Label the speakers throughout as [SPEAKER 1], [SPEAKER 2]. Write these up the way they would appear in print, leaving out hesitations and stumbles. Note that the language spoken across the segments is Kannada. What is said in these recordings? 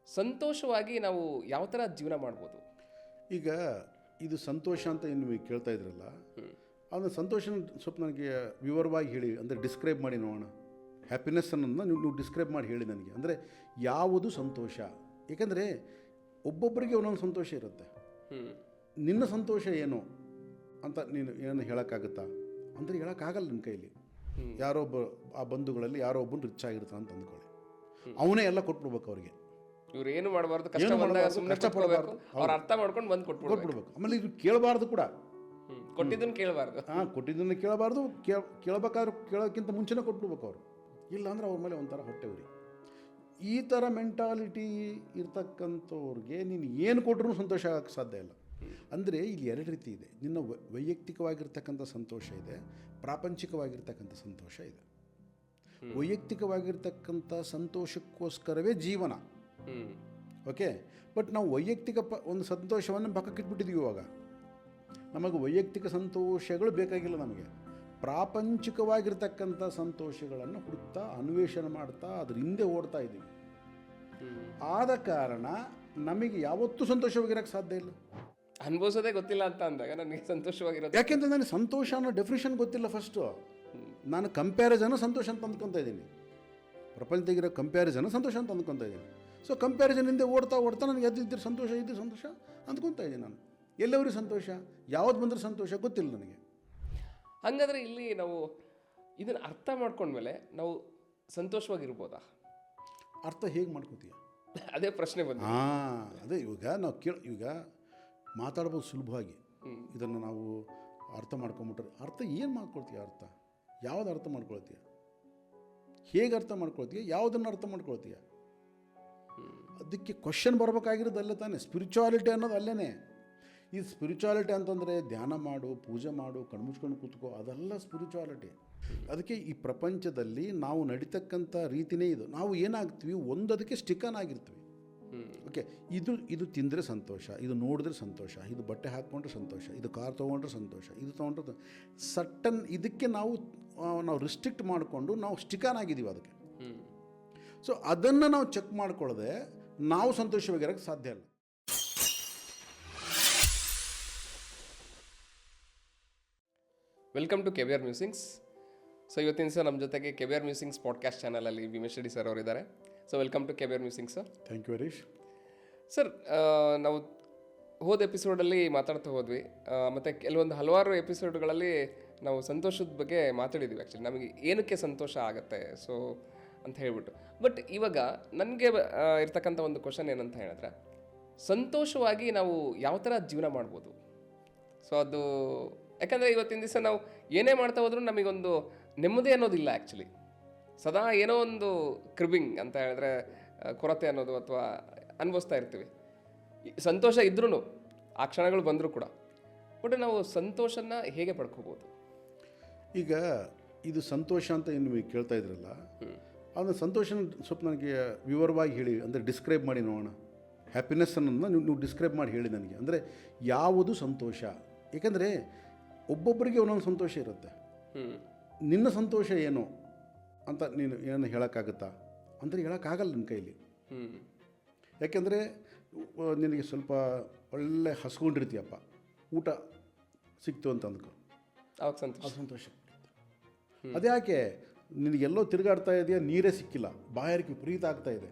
[SPEAKER 1] ಸಂತೋಷವಾಗಿ ನಾವು ಯಾವ ಥರ ಜೀವನ ಮಾಡ್ಬೋದು?
[SPEAKER 2] ಈಗ ಇದು ಸಂತೋಷ ಅಂತ ನೀವು ಕೇಳ್ತಾ ಇದ್ರಲ್ಲ, ಅದನ್ನು ಸಂತೋಷನ ಸ್ವಲ್ಪ ನನಗೆ ವಿವರವಾಗಿ ಹೇಳಿ, ಅಂದರೆ ಡಿಸ್ಕ್ರೈಬ್ ಮಾಡಿ ನೋಡೋಣ. ಹ್ಯಾಪಿನೆಸ್ ಅನ್ನೋದನ್ನ ನೀವು ಡಿಸ್ಕ್ರೈಬ್ ಮಾಡಿ ಹೇಳಿ ನನಗೆ. ಅಂದರೆ ಯಾವುದು ಸಂತೋಷ? ಏಕೆಂದರೆ ಒಬ್ಬೊಬ್ಬರಿಗೆ ಒಂದೊಂದು ಸಂತೋಷ ಇರುತ್ತೆ. ನಿನ್ನ ಸಂತೋಷ ಏನು ಅಂತ ನೀನು ಏನು ಹೇಳೋಕ್ಕಾಗುತ್ತಾ? ಅಂದರೆ ಹೇಳೋಕ್ಕಾಗಲ್ಲ ನಿನ್ನ ಕೈಲಿ. ಯಾರೋ ಒಬ್ಬ ಆ ಬಂಧುಗಳಲ್ಲಿ ಯಾರೋ ಒಬ್ಬನು ರಿಚ್ ಆಗಿರ್ತಾನೆ ಅಂತ ಅಂದ್ಕೊಳ್ಳಿ, ಅವನೇ ಎಲ್ಲ ಕೊಟ್ಬಿಡ್ಬೇಕು ಅವ್ರಿಗೆ.
[SPEAKER 1] ಇವ್ರು ಏನು ಮಾಡಬಾರ್ದು, ಕಷ್ಟ ಬಂದಾಗ ಸುಮ್ಮನೆ ಕಷ್ಟಪಡಬೇಕು, ಅವ್ರು ಅರ್ಥ ಮಾಡ್ಕೊಂಡು ಬಂದು
[SPEAKER 2] ಕೊಟ್ಬಿಡ್ಬೇಕು. ಆಮೇಲೆ ಇದು ಕೇಳಬಾರ್ದು ಕೂಡ,
[SPEAKER 1] ಕೊಟ್ಟಿದ್ದನ್ನು ಕೇಳಬಾರ್ದು.
[SPEAKER 2] ಕೊಟ್ಟಿದ್ದನ್ನು ಕೇಳಬಾರ್ದು. ಕೇಳಬೇಕಾದ್ರೆ ಕೇಳೋಕ್ಕಿಂತ ಮುಂಚೆನೇ ಕೊಟ್ಬಿಡ್ಬೇಕು ಅವರು. ಇಲ್ಲ ಅಂದ್ರೆ ಅವ್ರ ಮೇಲೆ ಒಂಥರ ಹೊಟ್ಟೆ ಉರಿ. ಈ ಥರ ಮೆಂಟಾಲಿಟಿ ಇರ್ತಕ್ಕಂಥವ್ರಿಗೆ ನೀನು ಏನು ಕೊಟ್ಟರೂ ಸಂತೋಷ ಆಗೋಕ್ಕೆ ಸಾಧ್ಯ ಇಲ್ಲ. ಅಂದರೆ ಇಲ್ಲಿ ಎರಡು ರೀತಿ ಇದೆ. ನಿನ್ನ ವೈಯಕ್ತಿಕವಾಗಿರ್ತಕ್ಕಂಥ ಸಂತೋಷ ಇದೆ, ಪ್ರಾಪಂಚಿಕವಾಗಿರ್ತಕ್ಕಂಥ ಸಂತೋಷ ಇದೆ. ವೈಯಕ್ತಿಕವಾಗಿರ್ತಕ್ಕಂಥ ಸಂತೋಷಕ್ಕೋಸ್ಕರವೇ ಜೀವನ. ಓಕೆ, ಬಟ್ ನಾವು ವೈಯಕ್ತಿಕ ಒಂದು ಸಂತೋಷವನ್ನು ಪಕ್ಕಕ್ಕಿಟ್ಬಿಟ್ಟಿದ್ದೀವಿ. ಇವಾಗ ನಮಗೆ ವೈಯಕ್ತಿಕ ಸಂತೋಷಗಳು ಬೇಕಾಗಿಲ್ಲ. ನಮಗೆ ಪ್ರಾಪಂಚಿಕವಾಗಿರ್ತಕ್ಕಂಥ ಸಂತೋಷಗಳನ್ನು ಹುಡುಕ್ತಾ ಅನ್ವೇಷಣೆ ಮಾಡ್ತಾ ಅದ್ರ ಹಿಂದೆ ಓಡ್ತಾ ಇದ್ದೀವಿ. ಆದ ಕಾರಣ ನಮಗೆ ಯಾವತ್ತೂ ಸಂತೋಷವಾಗಿರೋಕ್ಕೆ ಸಾಧ್ಯ ಇಲ್ಲ.
[SPEAKER 1] ಅನುಭವಿಸೋದೇ ಗೊತ್ತಿಲ್ಲ ಅಂತ ಅಂದಾಗ ನನಗೆ ಸಂತೋಷವಾಗಿರೋದು.
[SPEAKER 2] ಯಾಕೆಂದರೆ ನನಗೆ ಸಂತೋಷ ಅನ್ನೋ ಡೆಫಿನೇಷನ್ ಗೊತ್ತಿಲ್ಲ. ಫಸ್ಟು ನಾನು ಕಂಪ್ಯಾರಿಸನ್ ಸಂತೋಷ ಅಂತ ಅಂದ್ಕೊತಾ ಇದ್ದೀನಿ. ಪ್ರಪಂಚದಾಗಿರೋ ಕಂಪ್ಯಾರಿಸನ್ ಸಂತೋಷ ಅಂತ ಅಂದ್ಕೊತಾ ಇದ್ದೀನಿ. ಸೊ ಕಂಪ್ಯಾರಿಸನ್ ಹಿಂದೆ ಓಡ್ತಾ ನನಗೆ ಇದ್ದಿದ್ದು ಸಂತೋಷ ಅಂದ್ಕೊತಾ ಇದ್ದೀನಿ ನಾನು. ಎಲ್ಲವರಿಗೂ ಸಂತೋಷ, ಯಾವ್ದು ಬಂದರೆ ಸಂತೋಷ ಗೊತ್ತಿಲ್ಲ ನನಗೆ.
[SPEAKER 1] ಹಾಗಾದರೆ ಇಲ್ಲಿ ನಾವು ಇದನ್ನು ಅರ್ಥ ಮಾಡ್ಕೊಂಡ್ಮೇಲೆ ನಾವು ಸಂತೋಷವಾಗಿರ್ಬೋದಾ?
[SPEAKER 2] ಅರ್ಥ ಹೇಗೆ ಮಾಡ್ಕೋತೀಯ?
[SPEAKER 1] ಅದೇ ಪ್ರಶ್ನೆ ಬಂದು.
[SPEAKER 2] ಅದೇ ಇವಾಗ ನಾವು ಈಗ ಮಾತಾಡ್ಬೋದು ಸುಲಭವಾಗಿ. ಇದನ್ನು ನಾವು ಅರ್ಥ ಮಾಡ್ಕೊಂಬಿಟ್ರೆ ಅರ್ಥ ಏನು ಮಾಡ್ಕೊಳ್ತೀಯ? ಅರ್ಥ ಯಾವ್ದು ಅರ್ಥ ಮಾಡ್ಕೊಳ್ತೀಯ? ಹೇಗೆ ಅರ್ಥ ಮಾಡ್ಕೊಳ್ತೀಯ? ಯಾವುದನ್ನು ಅರ್ಥ ಮಾಡ್ಕೊಳ್ತೀಯ? ಅದಕ್ಕೆ ಕ್ವಶನ್ ಬರಬೇಕಾಗಿರೋದು ಅಲ್ಲೇ ತಾನೆ. ಸ್ಪಿರಿಚುವಾಲಿಟಿ ಅನ್ನೋದು ಅಲ್ಲೇ. ಈ ಸ್ಪಿರಿಚುವಾಲಿಟಿ ಅಂತಂದರೆ ಧ್ಯಾನ ಮಾಡು, ಪೂಜೆ ಮಾಡು, ಕಣ್ಮುಚ್ಕೊಂಡು ಕೂತ್ಕೋ, ಅದೆಲ್ಲ ಸ್ಪಿರಿಚುವಾಲಿಟಿ. ಅದಕ್ಕೆ ಈ ಪ್ರಪಂಚದಲ್ಲಿ ನಾವು ನಡೀತಕ್ಕಂಥ ರೀತಿಯೇ ಇದು. ನಾವು ಏನಾಗ್ತೀವಿ, ಒಂದದಕ್ಕೆ ಸ್ಟಿಕನ್ ಆಗಿರ್ತೀವಿ. ಓಕೆ, ಇದು ತಿಂದರೆ ಸಂತೋಷ, ಇದು ನೋಡಿದ್ರೆ ಸಂತೋಷ, ಇದು ಬಟ್ಟೆ ಹಾಕ್ಕೊಂಡ್ರೆ ಸಂತೋಷ, ಇದು ಕಾರ್ ತೊಗೊಂಡ್ರೆ ಸಂತೋಷ, ಇದು ತೊಗೊಂಡ್ರೆ ಸಟ್ಟನ್ ಇದಕ್ಕೆ ನಾವು ರಿಸ್ಟ್ರಿಕ್ಟ್ ಮಾಡಿಕೊಂಡು ನಾವು ಸ್ಟಿಕನ್ ಆಗಿದ್ದೀವಿ ಅದಕ್ಕೆ. ಸೊ ಅದನ್ನು ನಾವು ಚೆಕ್ ಮಾಡ್ಕೊಳ್ಳದೆ ನಾವು ಸಂತೋಷವಾಗಿರೋಕ್ಕೆ ಸಾಧ್ಯ ಇಲ್ಲ.
[SPEAKER 1] Welcome to KVR Musings. So ಇವತ್ತಿನ ಸರ್ ನಮ್ಮ ಜೊತೆಗೆ ಕೆವಿಆರ್ ಮ್ಯೂಸಿಂಗ್ಸ್ ಪಾಡ್ಕಾಸ್ಟ್ ಚಾನಲಲ್ಲಿ ವಿಮೇಶ್ ರೆಡ್ಡಿ ಸರ್ ಅವರಿದ್ದಾರೆ. So welcome to KVR Musings sir.
[SPEAKER 2] Thank you Harish.
[SPEAKER 1] Sir, ನಾವು ಹೋದ ಎಪಿಸೋಡಲ್ಲಿ ಮಾತಾಡ್ತಾ ಹೋದ್ವಿ, ಮತ್ತು ಹಲವಾರು ಎಪಿಸೋಡ್ಗಳಲ್ಲಿ ನಾವು ಸಂತೋಷದ ಬಗ್ಗೆ ಮಾತಾಡಿದ್ವಿ. ಆ್ಯಕ್ಚುಲಿ ನಮಗೆ ಏನಕ್ಕೆ ಸಂತೋಷ ಆಗುತ್ತೆ ಸೊ ಅಂತ ಹೇಳ್ಬಿಟ್ಟು. ಬಟ್ ಇವಾಗ ನನಗೆ ಇರ್ತಕ್ಕಂಥ ಒಂದು ಕ್ವಶನ್ ಏನಂತ ಹೇಳಿದ್ರೆ, ಸಂತೋಷವಾಗಿ ನಾವು ಯಾವ ಥರ ಜೀವನ ಮಾಡ್ಬೋದು? ಸೊ ಅದು ಯಾಕಂದರೆ ಇವತ್ತಿನ ದಿವಸ ನಾವು ಏನೇ ಮಾಡ್ತಾ ಹೋದ್ರೂ ನಮಗೊಂದು ನೆಮ್ಮದಿ ಅನ್ನೋದಿಲ್ಲ. ಆ್ಯಕ್ಚುಲಿ ಸದಾ ಏನೋ ಒಂದು ಕ್ರಿಬಿಂಗ್ ಅಂತ ಹೇಳಿದ್ರೆ ಕೊರತೆ ಅನ್ನೋದು ಅಥವಾ ಅನುಭವಿಸ್ತಾ ಇರ್ತೀವಿ. ಸಂತೋಷ ಇದ್ರೂ ಆ ಕ್ಷಣಗಳು ಬಂದರೂ ಕೂಡ, ಬಟ್ ನಾವು ಸಂತೋಷನ ಹೇಗೆ ಪಡ್ಕೋಬೋದು?
[SPEAKER 2] ಈಗ ಇದು ಸಂತೋಷ ಅಂತ ನೀವು ಕೇಳ್ತಾ ಇದ್ರಲ್ಲ, ಅದನ್ನು ಸಂತೋಷನ ಸ್ವಲ್ಪ ನನಗೆ ವಿವರವಾಗಿ ಹೇಳಿ, ಅಂದರೆ ಡಿಸ್ಕ್ರೈಬ್ ಮಾಡಿ ನೋಡೋಣ. ಹ್ಯಾಪಿನೆಸ್ ಅನ್ನೋದನ್ನ ನೀವು ಡಿಸ್ಕ್ರೈಬ್ ಮಾಡಿ ಹೇಳಿ ನನಗೆ. ಅಂದರೆ ಯಾವುದು ಸಂತೋಷ? ಏಕೆಂದರೆ ಒಬ್ಬೊಬ್ಬರಿಗೆ ಒಂದೊಂದು ಸಂತೋಷ ಇರುತ್ತೆ. ನಿನ್ನ ಸಂತೋಷ ಏನು ಅಂತ ನೀನು ಏನು ಹೇಳೋಕ್ಕಾಗುತ್ತಾ? ಅಂದರೆ ಹೇಳೋಕ್ಕಾಗಲ್ಲ ನಿನ್ನ ಕೈಲಿ. ಯಾಕೆಂದರೆ ನಿನಗೆ ಸ್ವಲ್ಪ ಒಳ್ಳೆ ಹಸ್ಕೊಂಡಿರ್ತೀಯಪ್ಪ, ಊಟ ಸಿಕ್ತು ಅಂತ ಅಂದ್ಕೊ,
[SPEAKER 1] ಅವಾಗ
[SPEAKER 2] ಸಂತೋಷ. ಅದ್ಯಾಕೆ ನಿನಗೆಲ್ಲೋ ತಿರುಗಾಡ್ತಾ ಇದೆಯಾ, ನೀರೇ ಸಿಕ್ಕಿಲ್ಲ, ಬಾಯಾರಿಕೆ ವಿಪರೀತ ಆಗ್ತಾ ಇದೆ,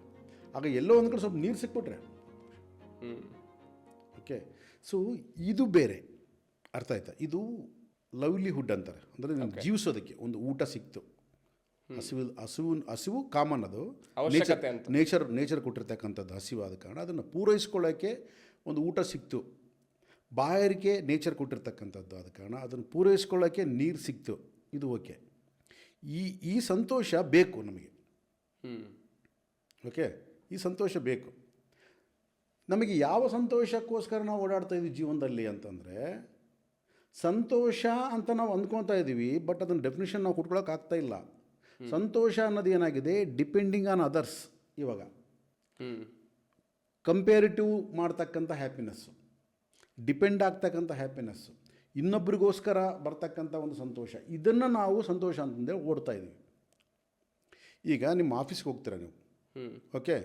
[SPEAKER 2] ಆಗ ಎಲ್ಲೋ ಒಂದು ಕಡೆ ಸ್ವಲ್ಪ ನೀರು ಸಿಕ್ಬಿಟ್ರೆ ಓಕೆ. ಸೊ ಇದು ಬೇರೆ, ಅರ್ಥ ಆಯ್ತಾ? ಇದು ಲವ್ಲಿಹುಡ್ ಅಂತಾರೆ. ಅಂದರೆ ನೀವು ಜೀವಿಸೋದಕ್ಕೆ ಒಂದು ಊಟ ಸಿಕ್ತು, ಹಸಿವು ಕಾಮನ್, ಅದು ನೇಚರ್ ಕೊಟ್ಟಿರ್ತಕ್ಕಂಥದ್ದು ಹಸಿವು. ಆದ ಕಾರಣ ಅದನ್ನು ಪೂರೈಸ್ಕೊಳ್ಳೋಕ್ಕೆ ಒಂದು ಊಟ ಸಿಕ್ತು. ಬಾಯಾರಿಕೆ ನೇಚರ್ ಕೊಟ್ಟಿರ್ತಕ್ಕಂಥದ್ದು, ಆದ ಕಾರಣ ಅದನ್ನು ಪೂರೈಸ್ಕೊಳ್ಳೋಕ್ಕೆ ನೀರು ಸಿಕ್ತು, ಇದು ಓಕೆ. ಈ ಸಂತೋಷ ಬೇಕು ನಮಗೆ. ಓಕೆ, ಈ ಸಂತೋಷ ಬೇಕು ನಮಗೆ. ಯಾವ ಸಂತೋಷಕ್ಕೋಸ್ಕರ ನಾವು ಓಡಾಡ್ತಾ ಇದ್ದೀವಿ ಜೀವನದಲ್ಲಿ ಅಂತಂದರೆ, ಸಂತೋಷ ಅಂತ ನಾವು ಅಂದ್ಕೊತಾ ಇದ್ದೀವಿ, ಬಟ್ ಅದನ್ನು ಡೆಫಿನೇಷನ್ ನಾವು ಕೊಟ್ಕೊಳ್ಳೋಕೆ ಆಗ್ತಾ ಇಲ್ಲ. ಸಂತೋಷ ಅನ್ನೋದು ಏನಾಗಿದೆ, ಡಿಪೆಂಡಿಂಗ್ ಆನ್ ಅದರ್ಸ್. ಇವಾಗ ಕಂಪೇರಿಟಿವ್ ಮಾಡ್ತಕ್ಕಂಥ ಹ್ಯಾಪಿನೆಸ್ಸು, ಡಿಪೆಂಡ್ ಆಗ್ತಕ್ಕಂಥ ಹ್ಯಾಪಿನೆಸ್ಸು, ಇನ್ನೊಬ್ರಿಗೋಸ್ಕರ ಬರ್ತಕ್ಕಂಥ ಒಂದು ಸಂತೋಷ, ಇದನ್ನು ನಾವು ಸಂತೋಷ ಅಂತಂದೇಳಿ ಓಡ್ತಾ ಇದ್ದೀವಿ. ಈಗ ನಿಮ್ಮ ಆಫೀಸ್ಗೆ ಹೋಗ್ತೀರಾ ನೀವು, ಓಕೆ,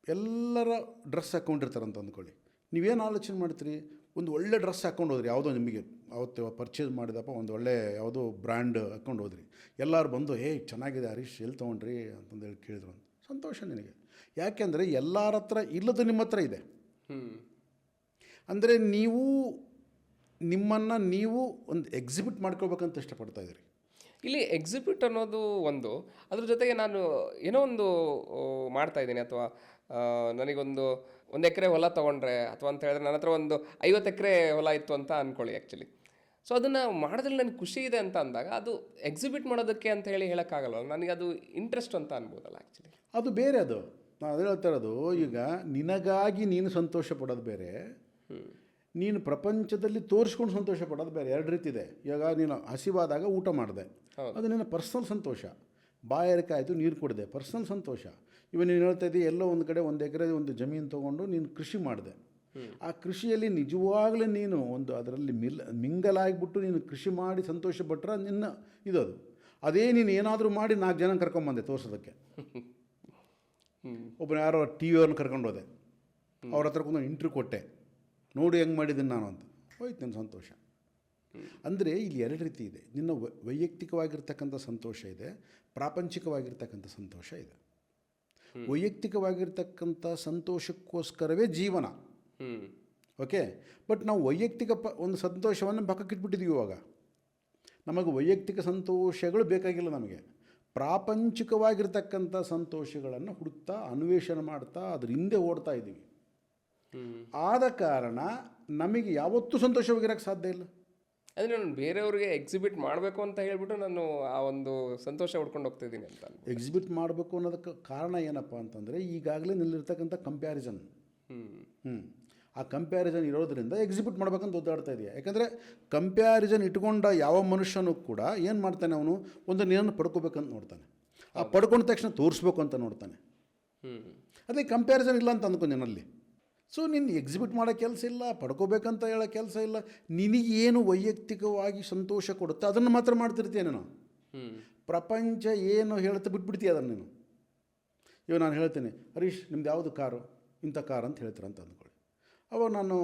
[SPEAKER 2] ಎಲ್ಲರ ಡ್ರೆಸ್ ಹಾಕ್ಕೊಂಡಿರ್ತಾರಂತ ಅಂದ್ಕೊಳ್ಳಿ. ನೀವೇನು ಆಲೋಚನೆ ಮಾಡ್ತೀರಿ? ಒಂದು ಒಳ್ಳೆ ಡ್ರೆಸ್ ಹಾಕ್ಕೊಂಡು ಹೋದ್ರಿ, ಯಾವುದೋ ನಿಮಗೆ ಅವತ್ತು ಪರ್ಚೇಸ್ ಮಾಡಿದಪ್ಪ ಒಂದು ಒಳ್ಳೆ ಯಾವುದೋ ಬ್ರ್ಯಾಂಡ್ ಹಾಕ್ಕೊಂಡು ಹೋದ್ರಿ, ಎಲ್ಲರೂ ಬಂದು ಚೆನ್ನಾಗಿದೆ ಹರೀಶ್, ಎಲ್ಲಿ ತೊಗೊಂಡ್ರಿ ಅಂತಂದೇಳಿ ಕೇಳಿದ್ರು ಅಂತ ಸಂತೋಷ ನಿನಗೆ. ಯಾಕೆಂದರೆ ಎಲ್ಲರ ಹತ್ರ ಇಲ್ಲದು ನಿಮ್ಮ ಹತ್ರ ಇದೆ. ಅಂದರೆ ನೀವು ನಿಮ್ಮನ್ನು ನೀವು ಒಂದು ಎಕ್ಸಿಬಿಟ್ ಮಾಡ್ಕೋಬೇಕಂತ ಇಷ್ಟಪಡ್ತಾ ಇದ್ದೀರಿ.
[SPEAKER 1] ಇಲ್ಲಿ ಎಕ್ಸಿಬಿಟ್ ಅನ್ನೋದು ಒಂದು, ಅದ್ರ ಜೊತೆಗೆ ನಾನು ಏನೋ ಒಂದು ಮಾಡ್ತಾ ಇದ್ದೀನಿ, ಅಥವಾ ನನಗೊಂದು 1 ಎಕರೆ ಹೊಲ ತೊಗೊಂಡ್ರೆ, ಅಥವಾ ಅಂತ ಹೇಳಿದ್ರೆ ನನ್ನ ಹತ್ರ ಒಂದು 50 ಎಕರೆ ಹೊಲ ಇತ್ತು ಅಂತ ಅಂದ್ಕೊಳ್ಳಿ ಆ್ಯಕ್ಚುಲಿ. ಸೊ ಅದನ್ನು ಮಾಡೋದ್ರಲ್ಲಿ ನನಗೆ ಖುಷಿ ಇದೆ ಅಂತ ಅಂದಾಗ ಅದು ಎಕ್ಸಿಬಿಟ್ ಮಾಡೋದಕ್ಕೆ ಅಂತ ಹೇಳಿ ಹೇಳೋಕ್ಕಾಗಲ್ಲ, ನನಗೆ ಅದು ಇಂಟ್ರೆಸ್ಟ್ ಅಂತ ಅನ್ಬೋದಲ್ಲ ಆ್ಯಕ್ಚುಲಿ.
[SPEAKER 2] ಅದು ಬೇರೆ. ಅದು ನಾನು ಅದೇ ಹೇಳ್ತಾ ಇರೋದು. ಈಗ ನಿನಗಾಗಿ ನೀನು ಸಂತೋಷ ಪಡೋದು ಬೇರೆ, ನೀನು ಪ್ರಪಂಚದಲ್ಲಿ ತೋರಿಸ್ಕೊಂಡು ಸಂತೋಷ ಪಡೋದು ಬೇರೆ. 2 ರೀತಿ ಇದೆ. ಇವಾಗ ನೀನು ಹಸಿವಾದಾಗ ಊಟ ಮಾಡಿದೆ, ಅದು ನಿನ್ನ ಪರ್ಸ್ನಲ್ ಸಂತೋಷ. ಬಾಯಾರಿಕೆ ಆಯಿತು, ನೀರು ಕುಡಿದೆ, ಪರ್ಸ್ನಲ್ ಸಂತೋಷ. ಇವಾಗ ನೀನು ಹೇಳ್ತಾ ಇದ್ದೀವಿ ಎಲ್ಲೋ ಒಂದು ಕಡೆ 1 ಎಕರೆ ಒಂದು ಜಮೀನು ತೊಗೊಂಡು ನೀನು ಕೃಷಿ ಮಾಡಿದೆ. ಆ ಕೃಷಿಯಲ್ಲಿ ನಿಜವಾಗ್ಲೂ ನೀನು ಒಂದು ಅದರಲ್ಲಿ ಮಿಂಗಲಾಗಿಬಿಟ್ಟು ನೀನು ಕೃಷಿ ಮಾಡಿ ಸಂತೋಷ ಪಟ್ಟರೆ ನಿನ್ನ ಇದದು. ಅದೇ ನೀನು ಏನಾದರೂ ಮಾಡಿ 4 ಜನ ಕರ್ಕೊಂಬಂದೆ ತೋರಿಸೋದಕ್ಕೆ. ಒಬ್ಬರು ಯಾರೋ ಟಿ ವಿಯವ್ರನ್ನ ಕರ್ಕೊಂಡು ಹೋದೆ, ಅವ್ರ ಹತ್ರ ಒಂದು ಇಂಟ್ರ್ಯೂ ಕೊಟ್ಟೆ, ನೋಡಿ ಹೆಂಗೆ ಮಾಡಿದ್ದೀನಿ ನಾನು ಅಂತ, ಹೋಯ್ತು ನನ್ನ ಸಂತೋಷ. ಅಂದರೆ ಇಲ್ಲಿ 2 ರೀತಿ ಇದೆ. ನಿನ್ನ ವೈಯಕ್ತಿಕವಾಗಿರ್ತಕ್ಕಂಥ ಸಂತೋಷ ಇದೆ, ಪ್ರಾಪಂಚಿಕವಾಗಿರ್ತಕ್ಕಂಥ ಸಂತೋಷ ಇದೆ. ವೈಯಕ್ತಿಕವಾಗಿರ್ತಕ್ಕಂಥ ಸಂತೋಷಕ್ಕೋಸ್ಕರವೇ ಜೀವನ. ಓಕೆ. ಬಟ್ ನಾವು ವೈಯಕ್ತಿಕ ಒಂದು ಸಂತೋಷವನ್ನು ಪಕ್ಕಕ್ಕಿಟ್ಬಿಟ್ಟಿದ್ದೀವಿ. ಇವಾಗ ನಮಗೆ ವೈಯಕ್ತಿಕ ಸಂತೋಷಗಳು ಬೇಕಾಗಿಲ್ಲ, ನಮಗೆ ಪ್ರಾಪಂಚಿಕವಾಗಿರ್ತಕ್ಕಂಥ ಸಂತೋಷಗಳನ್ನು ಹುಡುಕ್ತಾ ಅನ್ವೇಷಣೆ ಮಾಡ್ತಾ ಅದ್ರ ಹಿಂದೆ ಓಡ್ತಾ ಇದ್ದೀವಿ. ಆದ ಕಾರಣ ನಮಗೆ ಯಾವತ್ತೂ ಸಂತೋಷವಾಗಿರೋಕ್ಕೆ ಸಾಧ್ಯ ಇಲ್ಲ.
[SPEAKER 1] ಅಂದರೆ ನಾನು ಬೇರೆಯವ್ರಿಗೆ ಎಕ್ಸಿಬಿಟ್ ಮಾಡಬೇಕು ಅಂತ ಹೇಳ್ಬಿಟ್ಟು ನಾನು ಆ ಒಂದು ಸಂತೋಷ ಹುಡ್ಕೊಂಡು ಹೋಗ್ತಿದ್ದೀನಿ ಅಂತ.
[SPEAKER 2] ಎಕ್ಸಿಬಿಟ್ ಮಾಡಬೇಕು ಅನ್ನೋದಕ್ಕೆ ಕಾರಣ ಏನಪ್ಪ ಅಂತಂದರೆ ಈಗಾಗಲೇ ನಿಲ್ಲಿರ್ತಕ್ಕಂಥ ಕಂಪ್ಯಾರಿಸನ್. ಆ ಕಂಪ್ಯಾರಿಸನ್ ಇರೋದ್ರಿಂದ ಎಕ್ಸಿಬಿಟ್ ಮಾಡ್ಬೇಕಂತ ಒದ್ದಾಡ್ತಾ ಇದೆಯಾ. ಯಾಕಂದರೆ ಕಂಪ್ಯಾರಿಸನ್ ಇಟ್ಕೊಂಡ ಯಾವ ಮನುಷ್ಯನೂ ಕೂಡ ಏನು ಮಾಡ್ತಾನೆ, ಅವನು ಒಂದು ನೀರನ್ನು ಪಡ್ಕೋಬೇಕಂತ ನೋಡ್ತಾನೆ, ಆ ಪಡ್ಕೊಂಡ ತಕ್ಷಣ ತೋರಿಸ್ಬೇಕು ಅಂತ ನೋಡ್ತಾನೆ. ಅದೇ ಕಂಪ್ಯಾರಿಸನ್ ಇಲ್ಲ ಅಂತ ಅಂದ್ಕೊ ನಿನ್ನಲ್ಲಿ. ಸೊ ನೀನು ಎಕ್ಸಿಬಿಟ್ ಮಾಡೋ ಕೆಲಸ ಇಲ್ಲ, ಪಡ್ಕೋಬೇಕಂತ ಹೇಳೋ ಕೆಲಸ ಇಲ್ಲ. ನಿನಗೇನು ವೈಯಕ್ತಿಕವಾಗಿ ಸಂತೋಷ ಕೊಡುತ್ತೆ ಅದನ್ನು ಮಾತ್ರ ಮಾಡ್ತಿರ್ತೀಯ ನೀನು. ಪ್ರಪಂಚ ಏನು ಹೇಳುತ್ತೆ ಬಿಟ್ಬಿಡ್ತೀಯ ಅದನ್ನು ನೀನು. ಇವಾಗ ನಾನು ಹೇಳ್ತೀನಿ, ಹರೀಶ್ ನಿಮ್ದು ಯಾವುದು ಕಾರು, ಇಂಥ ಕಾರ್ ಅಂತ ಹೇಳ್ತೀರ ಅಂತ ಅಂದ್ಕೊಳ್ಳಿ. ಅವಾಗ ನಾನು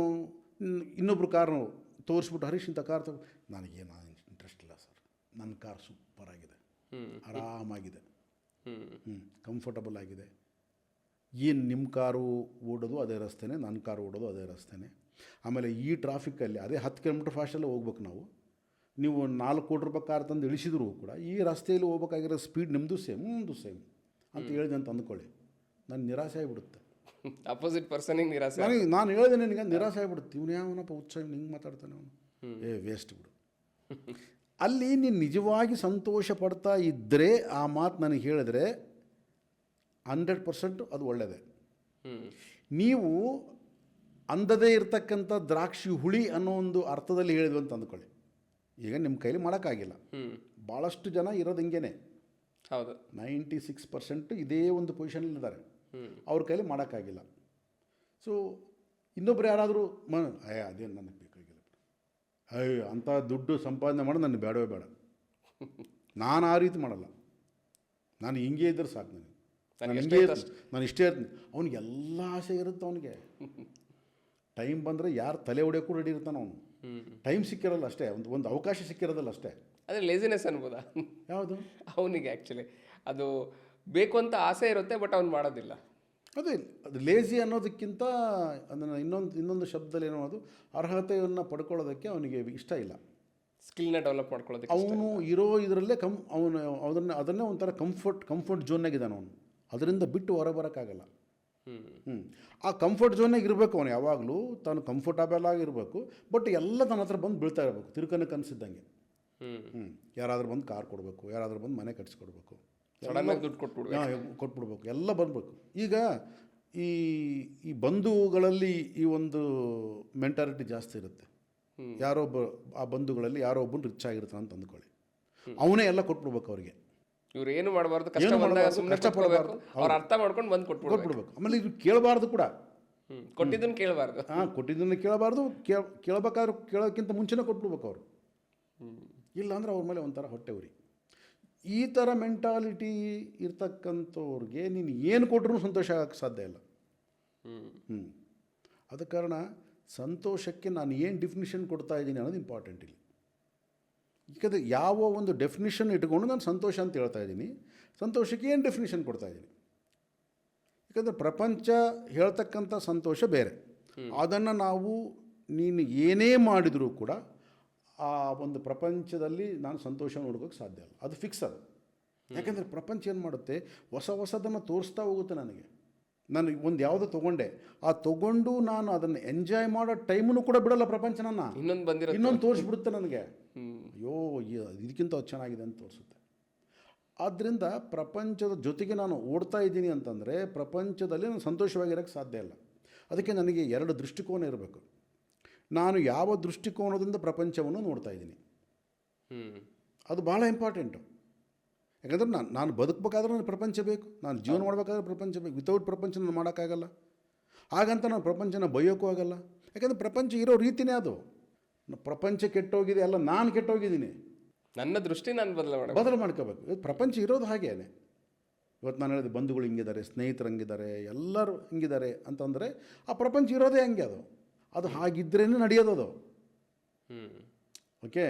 [SPEAKER 2] ಇನ್ನೊಬ್ರು ಕಾರು ತೋರಿಸ್ಬಿಟ್ಟು, ಹರೀಶ್ ಇಂಥ ಕಾರ್ ನನಗೇನು ಇಂಟ್ರೆಸ್ಟ್ ಇಲ್ಲ ಸರ್, ನನ್ನ ಕಾರ್ ಸೂಪರಾಗಿದೆ, ಆರಾಮಾಗಿದೆ, ಕಂಫರ್ಟಬಲ್ ಆಗಿದೆ. ಏನು ನಿಮ್ಮ ಕಾರು ಓಡೋದು ಅದೇ ರಸ್ತೆನೇ, ನನ್ನ ಕಾರು ಓಡೋದು ಅದೇ ರಸ್ತೆನೇ. ಆಮೇಲೆ ಈ ಟ್ರಾಫಿಕ್ಕಲ್ಲಿ ಅದೇ 10 ಕಿಲೋಮೀಟ್ರ್ ಫಾಸ್ಟಲ್ಲೇ ಹೋಗ್ಬೇಕು ನಾವು. ನೀವು 4 ಕೋಟಿ ರೂಪಾಯಿ ಕಾರ್ ತಂದು ಇಳಿಸಿದ್ರು ಕೂಡ ಈ ರಸ್ತೆಯಲ್ಲಿ ಹೋಗ್ಬೇಕಾಗಿರೋ ಸ್ಪೀಡ್ ನಿಮ್ಮದು ಸೇಮ್ ಅಂತ ಹೇಳಿದೆ ಅಂತ ಅಂದ್ಕೊಳ್ಳಿ, ನಾನು ನಿರಾಸೆ ಆಗಿಬಿಡುತ್ತೆ.
[SPEAKER 1] ಅಪೋಸಿಟ್ ಪರ್ಸನಿಗೆ ನಿರಾಸೆ.
[SPEAKER 2] ನಾನು ಹೇಳಿದೆ ನಿನಗೆ ನಿರಾಸೆ ಆಗಿಬಿಡುತ್ತೆ. ಇವನು ಯಾವನಪ್ಪ ಉತ್ಸಾಹ ಹಿಂಗೆ ಮಾತಾಡ್ತಾನೆ ಅವನು, ವೇಸ್ಟ್ ಬಿಡು. ಅಲ್ಲಿ ನೀನು ನಿಜವಾಗಿ ಸಂತೋಷ ಪಡ್ತಾ ಇದ್ದರೆ ಆ ಮಾತು ನನಗೆ ಹೇಳಿದ್ರೆ 100% ಅದು ಒಳ್ಳೆಯದೇ. ನೀವು ಅಂದದೇ ಇರತಕ್ಕಂಥ ದ್ರಾಕ್ಷಿ ಹುಳಿ ಅನ್ನೋ ಒಂದು ಅರ್ಥದಲ್ಲಿ ಹೇಳಿದ್ವಿ ಅಂತ ಅಂದ್ಕೊಳ್ಳಿ. ಈಗ ನಿಮ್ಮ ಕೈಲಿ ಮಾಡೋಕ್ಕಾಗಿಲ್ಲ. ಭಾಳಷ್ಟು ಜನ ಇರೋದು ಹಿಂಗೇನೆ.
[SPEAKER 1] ಹೌದು,
[SPEAKER 2] 96% ಇದೇ ಒಂದು ಪೊಸಿಷನಲ್ಲಿದ್ದಾರೆ. ಅವ್ರ ಕೈಲಿ ಮಾಡೋಕ್ಕಾಗಿಲ್ಲ. ಸೊ ಇನ್ನೊಬ್ರು ಯಾರಾದರೂ ಅದೇನು ನನಗೆ ಬೇಕಾಗಿಲ್ಲ, ಅಂಥ ದುಡ್ಡು ಸಂಪಾದನೆ ಮಾಡೋದು ನನಗೆ ಬೇಡವೇ ಬೇಡ, ನಾನು ಆ ರೀತಿ ಮಾಡಲ್ಲ, ನಾನು ಹಿಂಗೆ ಇದ್ದರೆ ಸಾಕು, ನಾನು ಇಷ್ಟೇ ಇರ್ತೀನಿ. ಅವ್ನಿಗೆ ಎಲ್ಲ ಆಸೆ ಇರುತ್ತೆ. ಅವನಿಗೆ ಟೈಮ್ ಬಂದರೆ ಯಾರು ತಲೆ ಹೊಡೆಯೋಕ್ಕೂ ರೆಡಿ ಇರ್ತಾನೆ. ಅವನು ಟೈಮ್ ಸಿಕ್ಕಿರಲ್ಲ ಅಷ್ಟೇ, ಒಂದು ಅವಕಾಶ ಸಿಕ್ಕಿರೋದಲ್ಲ ಅಷ್ಟೇ.
[SPEAKER 1] ಅದೇ ಲೇಸಿನೆಸ್ ಅನ್ಬೋದಾ?
[SPEAKER 2] ಯಾವುದು
[SPEAKER 1] ಅವನಿಗೆ ಆ್ಯಕ್ಚುಲಿ ಅದು ಬೇಕು ಅಂತ ಆಸೆ ಇರುತ್ತೆ, ಬಟ್ ಅವ್ನು ಮಾಡೋದಿಲ್ಲ.
[SPEAKER 2] ಅದೇ ಅದು ಲೇಜಿ ಅನ್ನೋದಕ್ಕಿಂತ ಅದನ್ನು ಇನ್ನೊಂದು ಶಬ್ದದಲ್ಲಿ ಏನೋ, ಅದು ಅರ್ಹತೆಯನ್ನು ಪಡ್ಕೊಳ್ಳೋದಕ್ಕೆ ಅವನಿಗೆ ಇಷ್ಟ ಇಲ್ಲ.
[SPEAKER 1] ಸ್ಕಿಲ್ನ ಡೆವಲಪ್ ಮಾಡ್ಕೊಳ್ಳೋದಕ್ಕೆ
[SPEAKER 2] ಅವನು ಇರೋ ಇದರಲ್ಲೇ ಅದನ್ನೇ ಒಂಥರ ಕಂಫರ್ಟ್ ಝೋನ್ನಾಗಿದ್ದಾನೆ ಅವನು. ಅದರಿಂದ ಬಿಟ್ಟು ಹೊರ ಬರೋಕ್ಕಾಗಲ್ಲ. ಆ ಕಂಫರ್ಟ್ ಝೋನ್ನಾಗ ಇರಬೇಕು ಅವನು ಯಾವಾಗಲೂ. ತಾನು ಕಂಫರ್ಟಬಲ್ ಆಗಿರಬೇಕು, ಬಟ್ ಎಲ್ಲ ತನ್ನ ಹತ್ರ ಬಂದು ಬೀಳ್ತಾ ಇರಬೇಕು ತಿರುಕನಕ್ಕೆ ಅನಿಸಿದ್ದಂಗೆ. ಯಾರಾದರೂ ಬಂದು ಕಾರ್ ಕೊಡಬೇಕು, ಯಾರಾದರೂ ಬಂದು ಮನೆ ಕಟ್ಸಿಕೊಡ್ಬೇಕು,
[SPEAKER 1] ಸಡನ್ನಾಗಿ ದುಡ್ಡು
[SPEAKER 2] ಕೊಟ್ಬಿಡ್ಬೇಕು, ಎಲ್ಲ ಬಂದಬೇಕು. ಈಗ ಈ ಬಂಧುಗಳಲ್ಲಿ ಈ ಒಂದು ಮೆಂಟಾಲಿಟಿ ಜಾಸ್ತಿ ಇರುತ್ತೆ. ಆ ಬಂಧುಗಳಲ್ಲಿ ಯಾರೋ ಒಬ್ಬನು ರಿಚ್ ಆಗಿರ್ತಾನೆ ಅಂತ ಅಂದ್ಕೊಳ್ಳಿ, ಅವನೇ ಎಲ್ಲ ಕೊಟ್ಬಿಡ್ಬೇಕು ಅವ್ರಿಗೆ.
[SPEAKER 1] ಇವ್ರು ಏನು ಮಾಡಬಾರ್ದು, ಕಷ್ಟಪಡಬಾರ್ದು, ಅವ್ರು ಅರ್ಥ ಮಾಡ್ಕೊಂಡು ಬಂದು ಕೊಟ್ಬಿಡ್ಬೇಕು.
[SPEAKER 2] ಆಮೇಲೆ ಇದು ಕೇಳಬಾರ್ದು ಕೂಡ,
[SPEAKER 1] ಕೊಟ್ಟಿದ್ದನ್ನು ಕೇಳಬಾರ್ದು.
[SPEAKER 2] ಕೊಟ್ಟಿದ್ದನ್ನು ಕೇಳಬಾರ್ದು, ಕೇಳಬೇಕಾದ್ರೂ ಕೇಳೋಕ್ಕಿಂತ ಮುಂಚೆನೇ ಕೊಟ್ಬಿಡ್ಬೇಕು ಅವರು. ಇಲ್ಲ ಅಂದ್ರೆ ಅವ್ರ ಮೇಲೆ ಒಂಥರ ಹೊಟ್ಟೆ ಉರಿ. ಈ ಥರ ಮೆಂಟಾಲಿಟಿ ಇರ್ತಕ್ಕಂಥವ್ರಿಗೆ ನೀನು ಏನು ಕೊಟ್ಟರೂ ಸಂತೋಷ ಆಗೋಕ್ಕೆ ಸಾಧ್ಯ ಇಲ್ಲ. ಅದ ಕಾರಣ ಸಂತೋಷಕ್ಕೆ ನಾನು ಏನು ಡೆಫಿನಿಷನ್ ಕೊಡ್ತಾ ಇದ್ದೀನಿ ಅನ್ನೋದು ಇಂಪಾರ್ಟೆಂಟ್ ಇಲ್ಲಿ. ಯಾಕಂದರೆ ಯಾವ ಒಂದು ಡೆಫಿನಿಷನ್ ಇಟ್ಕೊಂಡು ನಾನು ಸಂತೋಷ ಅಂತ ಹೇಳ್ತಾ ಇದ್ದೀನಿ, ಸಂತೋಷಕ್ಕೆ ಏನು ಡೆಫಿನಿಷನ್ ಕೊಡ್ತಾ ಇದ್ದೀನಿ. ಯಾಕಂದರೆ ಪ್ರಪಂಚ ಹೇಳ್ತಕ್ಕಂಥ ಸಂತೋಷ ಬೇರೆ, ಅದನ್ನು ನಾವು ನೀನು ಏನೇ ಮಾಡಿದರೂ ಕೂಡ ಆ ಒಂದು ಪ್ರಪಂಚದಲ್ಲಿ ನಾನು ಸಂತೋಷ ನೋಡ್ಕೋಕ್ಕೆ ಸಾಧ್ಯ ಇಲ್ಲ, ಅದು ಫಿಕ್ಸ್ ಅದು. ಯಾಕಂದರೆ ಪ್ರಪಂಚ ಏನು ಮಾಡುತ್ತೆ, ಹೊಸದನ್ನು ತೋರಿಸ್ತಾ ಹೋಗುತ್ತೆ ನನಗೆ. ನಾನು ಒಂದು ಯಾವುದೋ ತೊಗೊಂಡೆ, ಆ ತೊಗೊಂಡು ನಾನು ಅದನ್ನು ಎಂಜಾಯ್ ಮಾಡೋ ಟೈಮನ್ನು ಕೂಡ ಬಿಡೋಲ್ಲ ಪ್ರಪಂಚ. ನನ್ನ ಇನ್ನೊಂದು ತೋರಿಸ್ಬಿಡುತ್ತೆ ನನಗೆ, ಅಯ್ಯೋ ಇದಕ್ಕಿಂತ ಚೆನ್ನಾಗಿದೆ ಅಂತ ತೋರಿಸುತ್ತೆ. ಆದ್ದರಿಂದ ಪ್ರಪಂಚದ ಜೊತೆಗೆ ನಾನು ಓಡ್ತಾ ಇದ್ದೀನಿ ಅಂತಂದರೆ ಪ್ರಪಂಚದಲ್ಲಿ ನಾನು ಸಂತೋಷವಾಗಿರೋಕ್ಕೆ ಸಾಧ್ಯ ಇಲ್ಲ. ಅದಕ್ಕೆ ನನಗೆ 2 ದೃಷ್ಟಿಕೋನ ಇರಬೇಕು. ನಾನು ಯಾವ ದೃಷ್ಟಿಕೋನದಿಂದ ಪ್ರಪಂಚವನ್ನು ನೋಡ್ತಾ ಇದ್ದೀನಿ, ಅದು ಭಾಳ ಇಂಪಾರ್ಟೆಂಟು. ಯಾಕಂದರೆ ನಾನು ಬದುಕಬೇಕಾದ್ರೆ ನನಗೆ ಪ್ರಪಂಚ ಬೇಕು, ನಾನು ಜೀವನ ಮಾಡಬೇಕಾದ್ರೆ ಪ್ರಪಂಚ ಬೇಕು. ವಿತೌಟ್ ಪ್ರಪಂಚ ನಾನು ಮಾಡೋಕ್ಕಾಗಲ್ಲ. ಹಾಗಂತ ನಾನು ಪ್ರಪಂಚನ ಬೈಯೋಕ್ಕೂ ಆಗಲ್ಲ. ಯಾಕಂದರೆ ಪ್ರಪಂಚ ಇರೋ ರೀತಿಯೇ ಅದು. ಪ್ರಪಂಚ ಕೆಟ್ಟೋಗಿದೆ ಅಲ್ಲ, ನಾನು ಕೆಟ್ಟೋಗಿದ್ದೀನಿ,
[SPEAKER 1] ನನ್ನ ದೃಷ್ಟಿ ನಾನು
[SPEAKER 2] ಬದಲು ಮಾಡ್ಕೋಬೇಕು. ಇವತ್ತು ಪ್ರಪಂಚ ಇರೋದು ಹಾಗೇನೆ. ಇವತ್ತು ನಾನು ಹೇಳಿದೆ ಬಂಧುಗಳು ಹಿಂಗಿದ್ದಾರೆ, ಸ್ನೇಹಿತರು ಹಂಗಿದ್ದಾರೆ, ಎಲ್ಲರೂ ಹಿಂಗಿದ್ದಾರೆ ಅಂತಂದರೆ ಆ ಪ್ರಪಂಚ ಇರೋದೇ ಹಂಗೆ. ಅದು ಹಾಗಿದ್ರೇ ನಡೆಯೋದು. ಓಕೆ,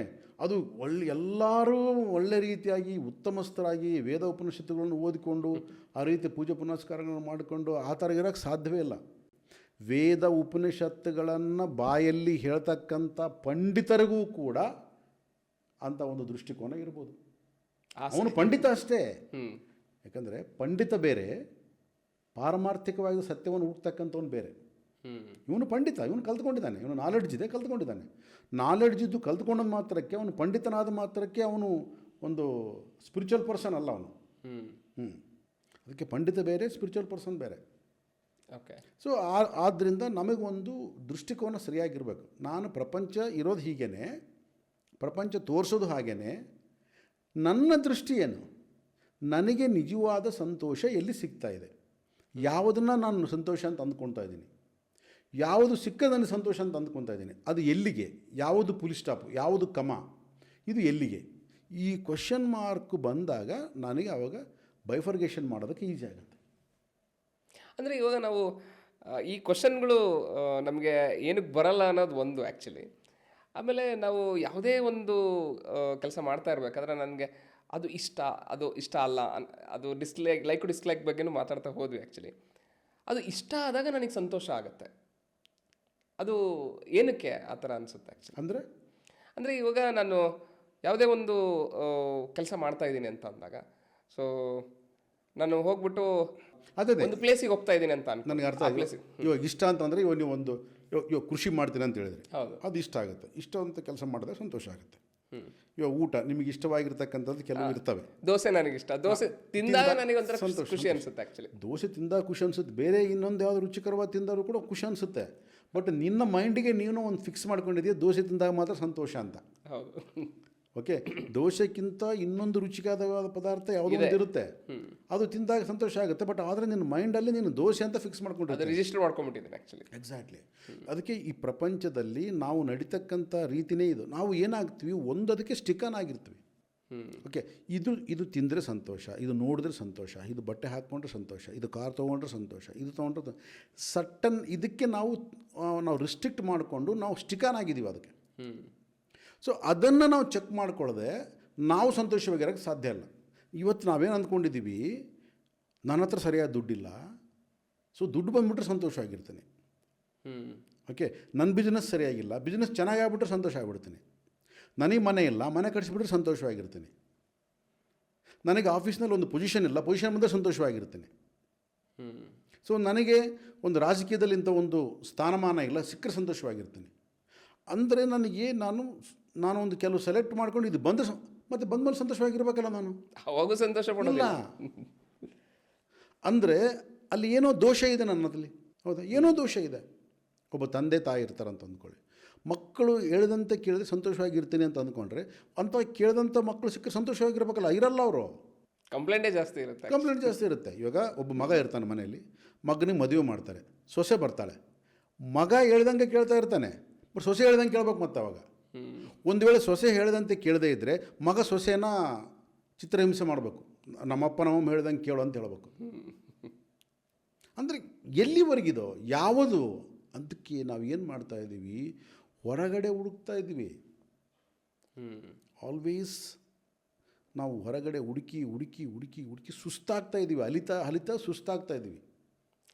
[SPEAKER 2] ಅದು ಎಲ್ಲರೂ ಒಳ್ಳೆ ರೀತಿಯಾಗಿ ಉತ್ತಮಸ್ಥರಾಗಿ ವೇದ ಉಪನಿಷತ್ತುಗಳನ್ನು ಓದಿಕೊಂಡು ಆ ರೀತಿ ಪೂಜೆ ಪುನಸ್ಕಾರಗಳನ್ನು ಮಾಡಿಕೊಂಡು ಆ ಥರ ಇರೋಕ್ಕೆ ಸಾಧ್ಯವೇ ಇಲ್ಲ. ವೇದ ಉಪನಿಷತ್ತುಗಳನ್ನು ಬಾಯಲ್ಲಿ ಹೇಳ್ತಕ್ಕಂಥ ಪಂಡಿತರಿಗೂ ಕೂಡ ಅಂಥ ಒಂದು ದೃಷ್ಟಿಕೋನ ಇರ್ಬೋದು. ಅವನು ಪಂಡಿತ ಅಷ್ಟೇ. ಯಾಕಂದರೆ ಪಂಡಿತ ಬೇರೆ, ಪಾರಮಾರ್ಥಿಕವಾಗಿ ಸತ್ಯವನ್ನು ಹುಡ್ತಕ್ಕಂಥವನು ಬೇರೆ. ಇವನು ಪಂಡಿತ, ಇವನು ಕಲ್ತ್ಕೊಂಡಿದ್ದಾನೆ, ಇವನು ನಾಲೆಡ್ಜ್ ಇದೆ, ಕಲ್ತ್ಕೊಂಡಿದ್ದಾನೆ. ನಾಲೆಡ್ಜ್ ಇದ್ದು ಕಲ್ತ್ಕೊಂಡ ಮಾತ್ರಕ್ಕೆ, ಅವನು ಪಂಡಿತನಾದ ಮಾತ್ರಕ್ಕೆ ಅವನು ಒಂದು ಸ್ಪಿರಿಚುವಲ್ ಪರ್ಸನ್ ಅಲ್ಲ ಅವನು. ಅದಕ್ಕೆ ಪಂಡಿತ ಬೇರೆ, ಸ್ಪಿರಿಚುವಲ್ ಪರ್ಸನ್ ಬೇರೆ.
[SPEAKER 1] ಓಕೆ. ಸೊ
[SPEAKER 2] ಆದ್ದರಿಂದ ನಮಗೊಂದು ದೃಷ್ಟಿಕೋನ ಸರಿಯಾಗಿರಬೇಕು. ನಾನು ಪ್ರಪಂಚ ಇರೋದು ಹೀಗೇ, ಪ್ರಪಂಚ ತೋರಿಸೋದು ಹಾಗೇ, ನನ್ನ ದೃಷ್ಟಿ ಏನು, ನನಗೆ ನಿಜವಾದ ಸಂತೋಷ ಎಲ್ಲಿ ಸಿಗ್ತಾ ಇದೆ, ಯಾವುದನ್ನು ನಾನು ಸಂತೋಷ ಅಂತ ಅಂದ್ಕೊಳ್ತಾ ಇದ್ದೀನಿ, ಯಾವುದು ಸಿಕ್ಕ ನನಗೆ ಸಂತೋಷ ಅಂತ ಅಂದ್ಕೊಳ್ತಾ ಇದ್ದೀನಿ, ಅದು ಎಲ್ಲಿಗೆ, ಯಾವುದು ಫುಲ್ ಸ್ಟಾಪು, ಯಾವುದು ಕಮ, ಇದು ಎಲ್ಲಿಗೆ, ಈ ಕ್ವಶನ್ ಮಾರ್ಕ್ ಬಂದಾಗ ನನಗೆ ಆವಾಗ ಬೈಫರ್ಗೇಷನ್ ಮಾಡೋದಕ್ಕೆ ಈಸಿ ಆಗುತ್ತೆ.
[SPEAKER 1] ಅಂದರೆ ಇವಾಗ ನಾವು ಈ ಕ್ವಶನ್ಗಳು ನಮಗೆ ಏನಕ್ಕೆ ಬರಲ್ಲ ಅನ್ನೋದು ಒಂದು ಆ್ಯಕ್ಚುಲಿ. ಆಮೇಲೆ ನಾವು ಯಾವುದೇ ಒಂದು ಕೆಲಸ ಮಾಡ್ತಾ ಇರಬೇಕಾದ್ರೆ ನನಗೆ ಅದು ಇಷ್ಟ ಅಲ್ಲ, ಅದು ಡಿಸ್ಲೈಕ್ ಬಗ್ಗೆನೂ ಮಾತಾಡ್ತಾ ಹೋದ್ವಿ ಆ್ಯಕ್ಚುಲಿ. ಅದು ಇಷ್ಟ ಆದಾಗ ನನಗೆ ಸಂತೋಷ ಆಗುತ್ತೆ. ಅದು ಏನಕ್ಕೆ ಆ ಥರ ಅನಿಸುತ್ತೆ ಆ್ಯಕ್ಚುಲಿ? ಅಂದರೆ ಇವಾಗ ನಾನು ಯಾವುದೇ ಒಂದು ಕೆಲಸ ಮಾಡ್ತಾ ಇದ್ದೀನಿ ಅಂತ ಅಂದಾಗ, ಸೊ ನಾನು ಹೋಗ್ಬಿಟ್ಟು ಒಂದು ಪ್ಲೇಸಿಗೆ ಹೋಗ್ತಾ ಇದ್ದೀನಿ ಅಂತ
[SPEAKER 2] ನನಗೆ ಅರ್ಥ ಆಗುತ್ತೆ. ಇವಾಗ ಇಷ್ಟ ಅಂತಂದರೆ ಇವಾಗ ನೀವು ಒಂದು ಇವಾಗ ಕೃಷಿ ಮಾಡ್ತೀನಿ ಅಂತ ಹೇಳಿದ್ರೆ ಅದು ಇಷ್ಟ ಆಗುತ್ತೆ. ಇಷ್ಟ ಅಂತ ಕೆಲಸ ಮಾಡಿದಾಗ ಸಂತೋಷ ಆಗುತ್ತೆ. ಇವಾಗ ಊಟ ನಿಮಗೆ ಇಷ್ಟವಾಗಿರ್ತಕ್ಕಂಥದ್ದು ಕೆಲವು ಇರ್ತವೆ.
[SPEAKER 1] ದೋಸೆ ನನಗೆ ಇಷ್ಟ, ದೋಸೆ ತಿಂದಾಗ ನನಗೆ ಒಂಥರ ಖುಷಿ ಅನಿಸುತ್ತೆ ಆ್ಯಕ್ಚುಲಿ.
[SPEAKER 2] ದೋಸೆ ತಿಂದಾಗ ಖುಷಿ ಅನಿಸುತ್ತೆ, ಬೇರೆ ಇನ್ನೊಂದು ಯಾವ್ದು ರುಚಿಕರವಾದ ತಿಂದರೂ ಕೂಡ ಖುಷಿ ಅನಿಸುತ್ತೆ. ಬಟ್ ನಿನ್ನ ಮೈಂಡಿಗೆ ನೀನು ಒಂದು ಫಿಕ್ಸ್ ಮಾಡ್ಕೊಂಡಿದ್ದೀಯ ದೋಸೆ ತಿಂದಾಗ ಮಾತ್ರ ಸಂತೋಷ ಅಂತ.
[SPEAKER 1] ಹೌದು.
[SPEAKER 2] ಓಕೆ, ದೋಸೆಕ್ಕಿಂತ ಇನ್ನೊಂದು ರುಚಿಕರವಾದ ಪದಾರ್ಥ ಯಾವುದೋ ಒಂದು ಇರುತ್ತೆ, ಅದು ತಿಂದಾಗ ಸಂತೋಷ ಆಗುತ್ತೆ. ಬಟ್ ಆದರೆ ನಿನ್ನ ಮೈಂಡಲ್ಲಿ ನೀನು ದೋಸೆ ಅಂತ ಫಿಕ್ಸ್ ಮಾಡ್ಕೊಂಡಿರ್ತೀನಿ,
[SPEAKER 1] ರಿಜಿಸ್ಟರ್ ಮಾಡ್ಕೊಂಡ್ಬಿಟ್ಟಿದ್ದೀನಿ ಆ್ಯಕ್ಚುಲಿ.
[SPEAKER 2] ಎಕ್ಸಾಕ್ಟ್ಲಿ. ಅದಕ್ಕೆ ಈ ಪ್ರಪಂಚದಲ್ಲಿ ನಾವು ನಡೀತಕ್ಕಂಥ ರೀತಿಯೇ ಇದು. ನಾವು ಏನಾಗ್ತೀವಿ, ಒಂದದಕ್ಕೆ ಸ್ಟಿಕನ್ ಆಗಿರ್ತೀವಿ. ಓಕೆ, ಇದು ತಿಂದರೆ ಸಂತೋಷ, ಇದು ನೋಡಿದ್ರೆ ಸಂತೋಷ, ಇದು ಬಟ್ಟೆ ಹಾಕ್ಕೊಂಡ್ರೆ ಸಂತೋಷ, ಇದು ಕಾರ್ ತೊಗೊಂಡ್ರೆ ಸಂತೋಷ, ಇದು ತೊಗೊಂಡ್ರೆ ಸಟ್ಟನ್ ಇದಕ್ಕೆ ನಾವು ರಿಸ್ಟ್ರಿಕ್ಟ್ ಮಾಡಿಕೊಂಡು ನಾವು ಸ್ಟಿಕನ್ ಆಗಿದ್ದೀವಿ ಅದಕ್ಕೆ. ಸೊ ಅದನ್ನು ನಾವು ಚೆಕ್ ಮಾಡ್ಕೊಳ್ಳದೆ ನಾವು ಸಂತೋಷವಾಗಿರೋಕ್ಕೆ ಸಾಧ್ಯ ಇಲ್ಲ. ಇವತ್ತು ನಾವೇನು ಅಂದ್ಕೊಂಡಿದ್ದೀವಿ, ನನ್ನ ಹತ್ರ ಸರಿಯಾದ ದುಡ್ಡಿಲ್ಲ, ಸೊ ದುಡ್ಡು ಬಂದುಬಿಟ್ರೆ ಸಂತೋಷ ಆಗಿರ್ತೀನಿ. ಓಕೆ, ನನ್ನ ಬಿಸ್ನೆಸ್ ಸರಿಯಾಗಿಲ್ಲ, ಬಿಸ್ನೆಸ್ ಚೆನ್ನಾಗಾಗ್ಬಿಟ್ರೆ ಸಂತೋಷ ಆಗಿಬಿಡ್ತೀನಿ. ನನಗೆ ಮನೆ ಇಲ್ಲ, ಮನೆ ಕಟ್ಸಿಬಿಟ್ರೆ ಸಂತೋಷವಾಗಿರ್ತೀನಿ. ನನಗೆ ಆಫೀಸ್ನಲ್ಲಿ ಒಂದು ಪೊಸಿಷನ್ ಇಲ್ಲ, ಪೊಸಿಷನ್ ಬಂದರೆ ಸಂತೋಷವಾಗಿರ್ತೀನಿ. ಸೊ ನನಗೆ ಒಂದು ರಾಜಕೀಯದಲ್ಲಿ ಇಂಥ ಒಂದು ಸ್ಥಾನಮಾನ ಇಲ್ಲ, ಸಿಕ್ಕರೆ ಸಂತೋಷವಾಗಿರ್ತೀನಿ. ಅಂದರೆ ನನಗೆ ನಾನು ಒಂದು ಕೆಲವು ಸೆಲೆಕ್ಟ್ ಮಾಡ್ಕೊಂಡು ಇದು ಬಂದರೆ ಮತ್ತು ಬಂದಮೇಲೆ ಸಂತೋಷವಾಗಿರ್ಬೇಕಲ್ಲ, ನಾನು
[SPEAKER 1] ಅವಾಗೂ ಸಂತೋಷ ಪಡೋಲ್ಲ.
[SPEAKER 2] ಅಂದರೆ ಅಲ್ಲಿ ಏನೋ ದೋಷ ಇದೆ ನನ್ನದಲ್ಲಿ. ಹೌದಾ, ಏನೋ ದೋಷ ಇದೆ. ಒಬ್ಬ ತಂದೆ ತಾಯಿ ಇರ್ತಾರಂತ ಅಂದ್ಕೊಳ್ಳಿ, ಮಕ್ಕಳು ಹೇಳ್ದಂತೆ ಕೇಳಿದ್ರೆ ಸಂತೋಷವಾಗಿರ್ತೀನಿ ಅಂತ ಅಂದ್ಕೊಂಡ್ರೆ ಅಂಥ ಕೇಳಿದಂಥ ಮಕ್ಕಳು ಸಿಕ್ಕರೆ ಸಂತೋಷವಾಗಿರ್ಬೇಕಲ್ಲ, ಇರಲ್ಲ ಅವರು.
[SPEAKER 1] ಕಂಪ್ಲೇಂಟೇ ಜಾಸ್ತಿ
[SPEAKER 2] ಇರುತ್ತೆ. ಇವಾಗ ಒಬ್ಬ ಮಗ ಇರ್ತಾನೆ ಮನೆಯಲ್ಲಿ, ಮಗನಿಗೆ ಮದುವೆ ಮಾಡ್ತಾರೆ, ಸೊಸೆ ಬರ್ತಾಳೆ, ಮಗ ಹೇಳ್ದಂಗೆ ಕೇಳ್ತಾ ಇರ್ತಾನೆ, ಬಟ್ ಸೊಸೆ ಹೇಳ್ದಂಗೆ ಕೇಳ್ಬೇಕು. ಮತ್ತು ಅವಾಗ ಒಂದು ವೇಳೆ ಸೊಸೆ ಹೇಳ್ದಂತೆ ಕೇಳದೇ ಇದ್ದರೆ ಮಗ ಸೊಸೆನ ಚಿತ್ರಹಿಂಸೆ ಮಾಡಬೇಕು, ನಮ್ಮಪ್ಪ ನಮ್ಮಮ್ಮ ಹೇಳ್ದಂಗೆ ಕೇಳು ಅಂತ ಹೇಳ್ಬೇಕು. ಅಂದರೆ ಎಲ್ಲಿವರೆಗಿದೋ ಯಾವುದು ಅದಕ್ಕೆ ನಾವು ಏನು ಮಾಡ್ತಾ ಇದ್ದೀವಿ, ಹೊರಗಡೆ ಹುಡುಕ್ತಾ ಇದ್ದೀವಿ. ಆಲ್ವೇಸ್ ನಾವು ಹೊರಗಡೆ ಹುಡುಕಿ ಹುಡುಕಿ ಹುಡುಕಿ ಹುಡುಕಿ ಸುಸ್ತಾಗ್ತಾ ಇದ್ದೀವಿ, ಅಲಿತಾ ಅಲಿತಾ ಸುಸ್ತಾಗ್ತಾ ಇದ್ದೀವಿ.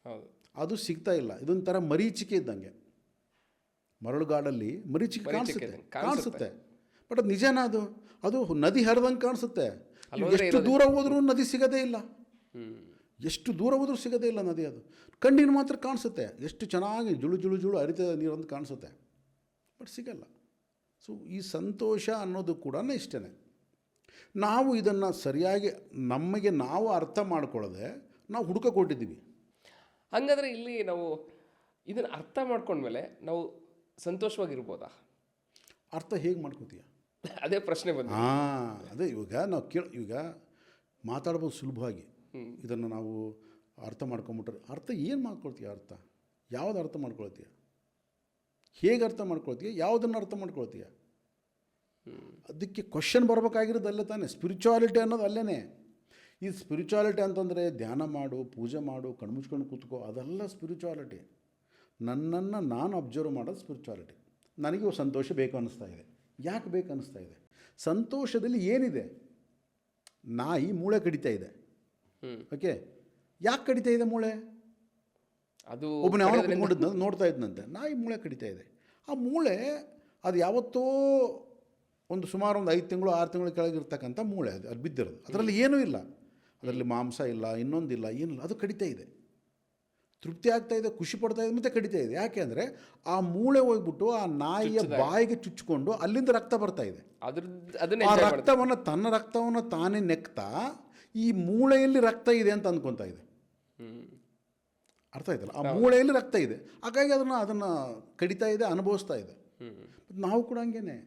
[SPEAKER 1] ಹೌದು,
[SPEAKER 2] ಅದು ಸಿಗ್ತಾ ಇಲ್ಲ. ಇದೊಂಥರ ಮರೀಚಿಕೆ ಇದ್ದಂಗೆ, ಮರಳುಗಾಡಲ್ಲಿ ಮರೀಚಿಕೆ ಕಾಣಿಸುತ್ತೆ, ಬಟ್ ಅದು ನಿಜನಾ? ಅದು ನದಿ ಹರಿದಂಗೆ ಕಾಣಿಸುತ್ತೆ. ಎಷ್ಟು ದೂರ ಹೋದ್ರೂ ನದಿ ಸಿಗೋದೇ ಇಲ್ಲ, ಎಷ್ಟು ದೂರ ಹೋದ್ರೂ ಸಿಗೋದೇ ಇಲ್ಲ ನದಿ. ಅದು ಕಣ್ಣಿನ ಮಾತ್ರ ಕಾಣಿಸುತ್ತೆ, ಎಷ್ಟು ಚೆನ್ನಾಗಿ ಜುಳು ಜುಳು ಜುಳು ಹರಿತ ನೀರಂತ ಕಾಣಿಸುತ್ತೆ, ಬಟ್ ಸಿಗಲ್ಲ. ಸೊ ಈ ಸಂತೋಷ ಅನ್ನೋದು ಕೂಡ ಇಷ್ಟೇ. ನಾವು ಇದನ್ನು ಸರಿಯಾಗಿ ನಮಗೆ ನಾವು ಅರ್ಥ ಮಾಡ್ಕೊಳ್ಳದೆ ನಾವು ಹುಡುಕೊಂಡಿದ್ದೀವಿ.
[SPEAKER 1] ಹಂಗಾದ್ರೆ ಇಲ್ಲಿ ನಾವು ಇದನ್ನು ಅರ್ಥ ಮಾಡ್ಕೊಂಡ್ಮೇಲೆ ನಾವು ಸಂತೋಷವಾಗಿರ್ಬೋದಾ?
[SPEAKER 2] ಅರ್ಥ ಹೇಗೆ ಮಾಡ್ಕೋತೀಯ?
[SPEAKER 1] ಅದೇ ಪ್ರಶ್ನೆ ಬಂದು.
[SPEAKER 2] ಅದೇ ಇವಾಗ ನಾವು ಈಗ ಮಾತಾಡ್ಬೋದು ಸುಲಭವಾಗಿ. ಇದನ್ನು ನಾವು ಅರ್ಥ ಮಾಡ್ಕೊಂಬಿಟ್ರೆ ಅರ್ಥ ಏನು ಮಾಡ್ಕೊಳ್ತೀಯ? ಅರ್ಥ ಯಾವ್ದು ಅರ್ಥ ಮಾಡ್ಕೊಳ್ತೀಯ? ಹೇಗೆ ಅರ್ಥ ಮಾಡ್ಕೊಳ್ತೀಯ? ಯಾವುದನ್ನು ಅರ್ಥ ಮಾಡ್ಕೊಳ್ತೀಯ? ಅದಕ್ಕೆ ಕ್ವಶನ್ ಬರಬೇಕಾಗಿರೋದು ಅಲ್ಲೇ ತಾನೆ. ಸ್ಪಿರಿಚುವಾಲಿಟಿ ಅನ್ನೋದು ಅಲ್ಲೇ. ಈ ಸ್ಪಿರಿಚುವಾಲಿಟಿ ಅಂತಂದರೆ ಧ್ಯಾನ ಮಾಡು, ಪೂಜೆ ಮಾಡು, ಕಣ್ಮುಚ್ಕೊಂಡು ಕೂತ್ಕೋ, ಅದೆಲ್ಲ ಸ್ಪಿರಿಚುವಾಲಿಟಿ. ನನ್ನನ್ನು ನಾನು ಅಬ್ಸರ್ವ್ ಮಾಡೋದು ಸ್ಪಿರಿಚುವಾಲಿಟಿ. ನನಗೆ ಸಂತೋಷ ಬೇಕು ಅನ್ನಿಸ್ತಾ ಇದೆ. ಯಾಕೆ ಬೇಕು ಅನ್ನಿಸ್ತಾ ಇದೆ? ಸಂತೋಷದಲ್ಲಿ ಏನಿದೆ? ನಾಯಿ ಮೂಳೆ ಕಡಿತಾ ಇದೆ. ಓಕೆ, ಯಾಕೆ ಕಡಿತಾ ಇದೆ ಮೂಳೆ?
[SPEAKER 1] ಅದು
[SPEAKER 2] ಒಬ್ಬನೇ ಅವನು ಕುತ್ಕೊಂಡಿದ್ದ ನೋಡ್ತಾ ಇದ್ದಂತೆ, ನಾಯಿ ಮೂಳೆ ಕಡಿತಾ ಇದೆ. ಆ ಮೂಳೆ ಅದು ಯಾವತ್ತೋ ಸುಮಾರು ಒಂದು 5 ತಿಂಗಳು 6 ತಿಂಗಳು ಕೆಳಗಿರ್ತಕ್ಕಂಥ ಮೂಳೆ, ಅದು ಬಿದ್ದಿರೋದು. ಅದರಲ್ಲಿ ಏನೂ ಇಲ್ಲ, ಅದರಲ್ಲಿ ಮಾಂಸ ಇಲ್ಲ, ಇನ್ನೊಂದಿಲ್ಲ, ಏನಿಲ್ಲ, ಅದು ಕಡಿತಾ ಇದೆ. ತೃಪ್ತಿ ಆಗ್ತಾ ಇದೆ, ಖುಷಿ ಪಡ್ತಾ ಇದೆ, ಮತ್ತು ಕಡಿತಾ ಇದೆ. ಯಾಕೆ ಅಂದರೆ ಆ ಮೂಳೆ ಹೋಗ್ಬಿಟ್ಟು ಆ ನಾಯಿಯ ಬಾಯಿಗೆ ಚುಚ್ಚಿಕೊಂಡು ಅಲ್ಲಿಂದ ರಕ್ತ ಬರ್ತಾ ಇದೆ. ಆ ರಕ್ತವನ್ನು, ತನ್ನ ರಕ್ತವನ್ನು ತಾನೇ ನೆಕ್ತಾ ಈ ಮೂಳೆಯಲ್ಲಿ ರಕ್ತ ಇದೆ ಅಂತ ಅಂದ್ಕೊತಾ ಇದೆ. ಅರ್ಥ ಆಯ್ತಲ್ಲ? ಆ ಮೂಳೆಯಲ್ಲಿ ರಕ್ತ ಇದೆ, ಹಾಗಾಗಿ ಅದನ್ನು ಕಡಿತಾ ಇದೆ, ಅನುಭವಿಸ್ತಾ ಇದೆ. ನಾವು ಕೂಡ ಹಂಗೇನೆ.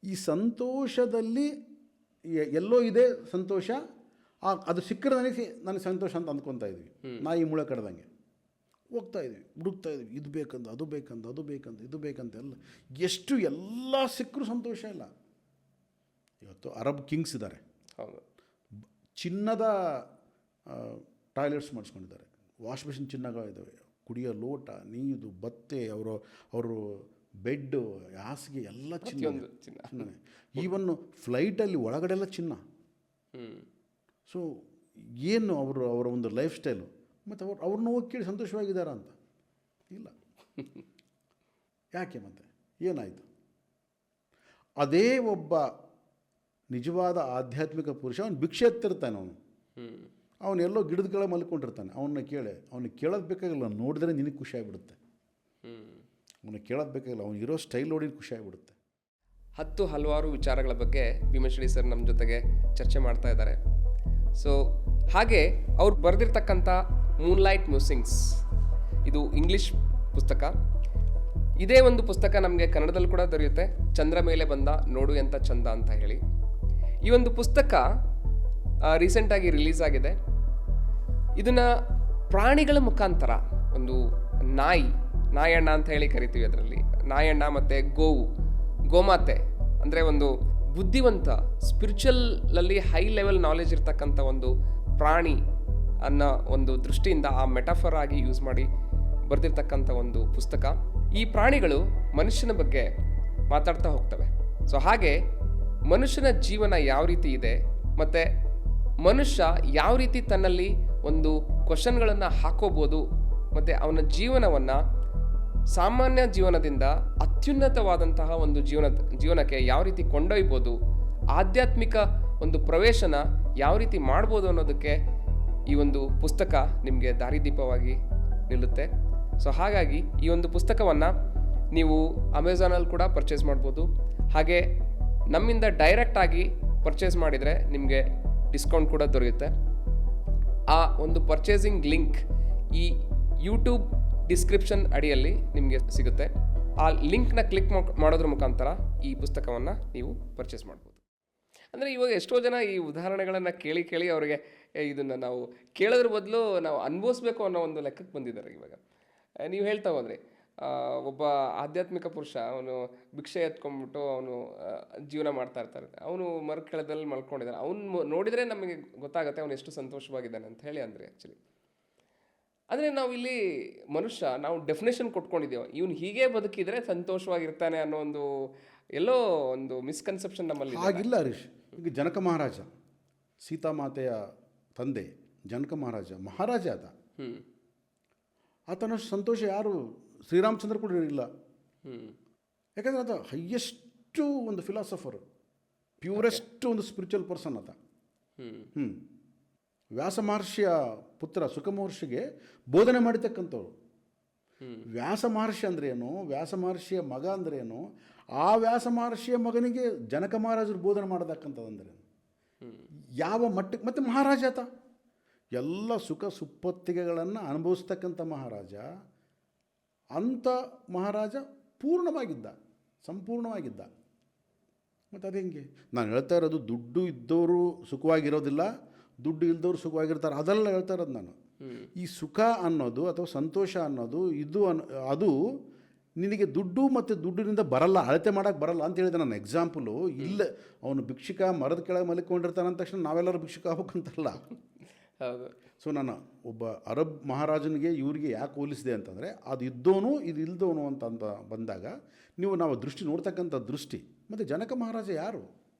[SPEAKER 2] ಈ ಸಂತೋಷದಲ್ಲಿ ಎಲ್ಲೋ ಇದೆ ಸಂತೋಷ, ಅದು ಸಿಕ್ಕರೆ ನನಗೆ ಸಂತೋಷ ಅಂತ ಅಂದ್ಕೊತಾ ಇದ್ವಿ. ನಾಯಿ ಮೂಳೆ ಕಡ್ದಂಗೆ ಹೋಗ್ತಾ ಇದ್ವಿ, ಹುಡುಕ್ತಾ ಇದ್ವಿ, ಇದು ಬೇಕಂತ ಅದು ಬೇಕಂತ ಅದು ಬೇಕಂತ ಇದು ಬೇಕಂತ ಎಲ್ಲ ಸಿಕ್ಕರೂ ಸಂತೋಷ ಇಲ್ಲ. ಇವತ್ತು ಅರಬ್ ಕಿಂಗ್ಸ್ ಇದ್ದಾರೆ, ಚಿನ್ನದ ಟಾಯ್ಲೆಟ್ಸ್ ಮಾಡಿಸ್ಕೊಂಡಿದ್ದಾರೆ, ವಾಶ್ ಬೇಸಿನ್ ಚಿನ್ನಗಳಿದ್ದಾವೆ, ಕುಡಿಯೋ ಲೋಟ, ನೀರು, ಬತ್ತೆ, ಅವರು ಬೆಡ್ಡು, ಹಾಸಿಗೆ ಎಲ್ಲ ಚಿನ್ನ. ಈವನ್ನು ಫ್ಲೈಟಲ್ಲಿ ಒಳಗಡೆಲ್ಲ ಚಿನ್ನ. ಸೊ ಏನು ಅವರ ಒಂದು ಲೈಫ್ ಸ್ಟೈಲು. ಮತ್ತು ಅವ್ರನ್ನ ಹೋಗಿ ಕೇಳಿ ಸಂತೋಷವಾಗಿದ್ದಾರ ಅಂತ ಇಲ್ಲ. ಯಾಕೆ? ಮತ್ತೆ ಏನಾಯಿತು? ಅದೇ ಒಬ್ಬ ನಿಜವಾದ ಆಧ್ಯಾತ್ಮಿಕ ಪುರುಷ, ಅವನು ಭಿಕ್ಷೆ ಎತ್ತಿರ್ತಾನೆ. ಅವನೆಲ್ಲೋ ಗಿಡದ ಕೆಳಗೆ ಮಲ್ಕೊಂಡಿರ್ತಾನೆ. ಅವನ್ನ ಕೇಳೋದು ಬೇಕಾಗಿಲ್ಲ, ನೋಡಿದ್ರೆ ನಿನಗೆ ಖುಷಿ ಆಗಿಬಿಡುತ್ತೆ. ಅವನ್ನ ಕೇಳೋದು ಬೇಕಾಗಿಲ್ಲ, ಅವನು ಇರೋ ಸ್ಟೈಲ್ ನೋಡಿ ಖುಷಿ ಆಗಿಬಿಡುತ್ತೆ.
[SPEAKER 1] ಹಲವಾರು ವಿಚಾರಗಳ ಬಗ್ಗೆ ಭೀಮಶ್ರೀ ಸರ್ ನಮ್ಮ ಜೊತೆಗೆ ಚರ್ಚೆ ಮಾಡ್ತಾ ಇದ್ದಾರೆ. ಸೊ ಹಾಗೆ ಅವ್ರು ಬರೆದಿರ್ತಕ್ಕಂಥ ಮೂನ್ಲೈಟ್ ಮ್ಯೂಸಿಂಗ್ಸ್, ಇದು ಇಂಗ್ಲೀಷ್ ಪುಸ್ತಕ. ಇದೇ ಒಂದು ಪುಸ್ತಕ ನಮಗೆ ಕನ್ನಡದಲ್ಲಿ ಕೂಡ ದೊರೆಯುತ್ತೆ, ಚಂದ್ರ ಮೇಲೆ ಬಂದ ನೋಡು ಎಂಥ ಚಂದ ಅಂತ ಹೇಳಿ. ಈ ಒಂದು ಪುಸ್ತಕ ರೀಸೆಂಟಾಗಿ ರಿಲೀಸ್ ಆಗಿದೆ. ಇದನ್ನು ಪ್ರಾಣಿಗಳ ಮುಖಾಂತರ, ಒಂದು ನಾಯಣ್ಣ ಅಂತ ಹೇಳಿ ಕರಿತೀವಿ, ಅದರಲ್ಲಿ ನಾಯಣ್ಣ ಮತ್ತು ಗೋಮಾತೆ ಅಂದರೆ ಒಂದು ಬುದ್ಧಿವಂತ, ಸ್ಪಿರಿಚುವಲಲ್ಲಿ ಹೈ ಲೆವೆಲ್ ನಾಲೆಜ್ ಇರ್ತಕ್ಕಂಥ ಒಂದು ಪ್ರಾಣಿ ಅನ್ನೋ ಒಂದು ದೃಷ್ಟಿಯಿಂದ ಆ ಮೆಟಾಫರ್ ಆಗಿ ಯೂಸ್ ಮಾಡಿ ಬರೆದಿರ್ತಕ್ಕಂಥ ಒಂದು ಪುಸ್ತಕ. ಈ ಪ್ರಾಣಿಗಳು ಮನುಷ್ಯನ ಬಗ್ಗೆ ಮಾತಾಡ್ತಾ ಹೋಗ್ತವೆ. ಸೊ ಹಾಗೆ ಮನುಷ್ಯನ ಜೀವನ ಯಾವ ರೀತಿ ಇದೆ, ಮತ್ತು ಮನುಷ್ಯ ಯಾವ ರೀತಿ ತನ್ನಲ್ಲಿ ಒಂದು ಕ್ವಶನ್ಗಳನ್ನು ಹಾಕೋಬೋದು, ಮತ್ತು ಅವನ ಜೀವನವನ್ನು ಸಾಮಾನ್ಯ ಜೀವನದಿಂದ ಅತ್ಯುನ್ನತವಾದಂತಹ ಒಂದು ಜೀವನಕ್ಕೆ ಯಾವ ರೀತಿ ಕೊಂಡೊಯ್ಬೋದು, ಆಧ್ಯಾತ್ಮಿಕ ಒಂದು ಪ್ರವೇಶನ ಯಾವ ರೀತಿ ಮಾಡ್ಬೋದು ಅನ್ನೋದಕ್ಕೆ ಈ ಒಂದು ಪುಸ್ತಕ ನಿಮಗೆ ದಾರಿದೀಪವಾಗಿ ನಿಲ್ಲುತ್ತೆ. ಸೊ ಹಾಗಾಗಿ ಈ ಒಂದು ಪುಸ್ತಕವನ್ನು ನೀವು ಅಮೆಝಾನಲ್ಲಿ ಕೂಡ ಪರ್ಚೇಸ್ ಮಾಡ್ಬೋದು. ಹಾಗೆ ನಮ್ಮಿಂದ ಡೈರೆಕ್ಟಾಗಿ ಪರ್ಚೇಸ್ ಮಾಡಿದರೆ ನಿಮಗೆ ಡಿಸ್ಕೌಂಟ್ ಕೂಡ ದೊರೆಯುತ್ತೆ. ಆ ಒಂದು ಪರ್ಚೇಸಿಂಗ್ ಲಿಂಕ್ ಈ ಯೂಟ್ಯೂಬ್ ಡಿಸ್ಕ್ರಿಪ್ಷನ್ ಅಡಿಯಲ್ಲಿ ನಿಮಗೆ ಸಿಗುತ್ತೆ. ಆ ಲಿಂಕ್ನ ಕ್ಲಿಕ್ ಮಾಡೋದ್ರ ಮುಖಾಂತರ ಈ ಪುಸ್ತಕವನ್ನು ನೀವು ಪರ್ಚೇಸ್ ಮಾಡ್ಬೋದು. ಅಂದರೆ ಇವಾಗ ಎಷ್ಟೋ ಜನ ಈ ಉದಾಹರಣೆಗಳನ್ನು ಕೇಳಿ ಅವರಿಗೆ ಇದನ್ನು ನಾವು ಕೇಳೋದ್ರ ಬದಲು ನಾವು ಅನುಭವಿಸ್ಬೇಕು ಅನ್ನೋ ಒಂದು ಲೆಕ್ಕಕ್ಕೆ ಬಂದಿದ್ದಾರೆ. ಇವಾಗ ನೀವು ಹೇಳ್ತಾ ಹೋದ್ರಿ, ಒಬ್ಬ ಆಧ್ಯಾತ್ಮಿಕ ಪುರುಷ, ಅವನು ಭಿಕ್ಷೆ ಎತ್ಕೊಂಡ್ಬಿಟ್ಟು ಅವನು ಜೀವನ ಮಾಡ್ತಾ ಇರ್ತಾರೆ, ಅವನು ಮರುಕೆಳದಲ್ಲಿ ಮಲ್ಕೊಂಡಿದ್ದಾನೆ, ಅವನು ನೋಡಿದರೆ ನಮಗೆ ಗೊತ್ತಾಗುತ್ತೆ ಅವನು ಎಷ್ಟು ಸಂತೋಷವಾಗಿದ್ದಾನೆ ಅಂತ ಹೇಳಿ. ಅಂದರೆ ಆ್ಯಕ್ಚುಲಿ ಅಂದರೆ ನಾವು ಇಲ್ಲಿ ಮನುಷ್ಯ ನಾವು ಡೆಫಿನೇಷನ್ ಕೊಟ್ಕೊಂಡಿದ್ದೇವೆ, ಇವನು ಹೀಗೆ ಬದುಕಿದ್ರೆ ಸಂತೋಷವಾಗಿರ್ತಾನೆ ಅನ್ನೋ ಒಂದು ಎಲ್ಲೋ ಒಂದು ಮಿಸ್ಕನ್ಸೆಪ್ಷನ್ ನಮ್ಮಲ್ಲಿ ಇದೆ.
[SPEAKER 2] ಹಾಗಿಲ್ಲ ಹರೀಶ್. ಈಗ ಜನಕ ಮಹಾರಾಜ, ಸೀತಾಮಾತೆಯ ತಂದೆ ಜನಕ ಮಹಾರಾಜ ಆತ. ಆತನಷ್ಟು ಸಂತೋಷ ಯಾರು ಶ್ರೀರಾಮಚಂದ್ರ ಕೂಡ ಇಲ್ಲ. ಯಾಕಂದರೆ ಆತ ಹೈಯೆಸ್ಟು ಒಂದು ಫಿಲಾಸಫರ್, ಪ್ಯೂರೆಸ್ಟ್ ಒಂದು ಸ್ಪಿರಿಚುವಲ್ ಪರ್ಸನ್ ಆತ. ವ್ಯಾಸ ಮಹರ್ಷಿಯ ಪುತ್ರ ಸುಖ ಮಹರ್ಷಿಗೆ ಬೋಧನೆ ಮಾಡಿರ್ತಕ್ಕಂಥವ್ರು. ವ್ಯಾಸ ಮಹರ್ಷಿ ಅಂದ್ರೇನು, ವ್ಯಾಸ ಮಹರ್ಷಿಯ ಮಗ ಅಂದ್ರೇನು, ಆ ವ್ಯಾಸ ಮಹರ್ಷಿಯ ಮಗನಿಗೆ ಜನಕ ಮಹಾರಾಜರು ಬೋಧನೆ ಮಾಡತಕ್ಕಂಥದ್ದು ಅಂದ್ರೇನು, ಯಾವ ಮಟ್ಟಕ್ಕೆ. ಮತ್ತು ಮಹಾರಾಜ ಆತ ಎಲ್ಲ ಸುಖ ಸುಪ್ಪತ್ತಿಗೆಗಳನ್ನು ಅನುಭವಿಸ್ತಕ್ಕಂಥ ಮಹಾರಾಜ. ಅಂಥ ಮಹಾರಾಜ ಪೂರ್ಣವಾಗಿದ್ದ, ಸಂಪೂರ್ಣವಾಗಿದ್ದ. ಮತ್ತು ಅದು ಹೆಂಗೆ? ನಾನು ಹೇಳ್ತಾ ಇರೋದು ದುಡ್ಡು ಇದ್ದವರು ಸುಖವಾಗಿರೋದಿಲ್ಲ, ದುಡ್ಡು ಇಲ್ದವ್ರು ಸುಖವಾಗಿರ್ತಾರೆ, ಅದೆಲ್ಲ ಹೇಳ್ತಾ ಇರೋದು ನಾನು. ಈ ಸುಖ ಅನ್ನೋದು ಅಥವಾ ಸಂತೋಷ ಅನ್ನೋದು ಅದು ನಿನಗೆ ದುಡ್ಡು ಮತ್ತು ದುಡ್ಡಿನಿಂದ ಬರಲ್ಲ, ಅಳತೆ ಮಾಡೋಕ್ಕೆ ಬರಲ್ಲ ಅಂತ ಹೇಳಿದೆ ನಾನು. ಎಕ್ಸಾಂಪಲು ಇಲ್ಲ, ಅವನು ಭಿಕ್ಷುಕ ಮರದ ಕೆಳಗೆ ಮಲ್ಕೊಂಡಿರ್ತಾನೆ ಅಂದ ತಕ್ಷಣ ನಾವೆಲ್ಲರೂ ಭಿಕ್ಷುಕ ಆಗ್ಬೇಕಂತಲ್ಲ.
[SPEAKER 1] ಹೌದು.
[SPEAKER 2] ಸೊ ನಾನು ಒಬ್ಬ ಅರಬ್ ಮಹಾರಾಜನಿಗೆ ಇವ್ರಿಗೆ ಯಾಕೆ ಹೋಲಿಸಿದೆ ಅಂತಂದರೆ, ಅದು ಇದ್ದವನು ಇದು ಇಲ್ದವನು ಅಂತ ಬಂದಾಗ ನಾವು ದೃಷ್ಟಿ ನೋಡ್ತಕ್ಕಂಥ ದೃಷ್ಟಿ. ಮತ್ತು ಜನಕ ಮಹಾರಾಜ ಯಾರು?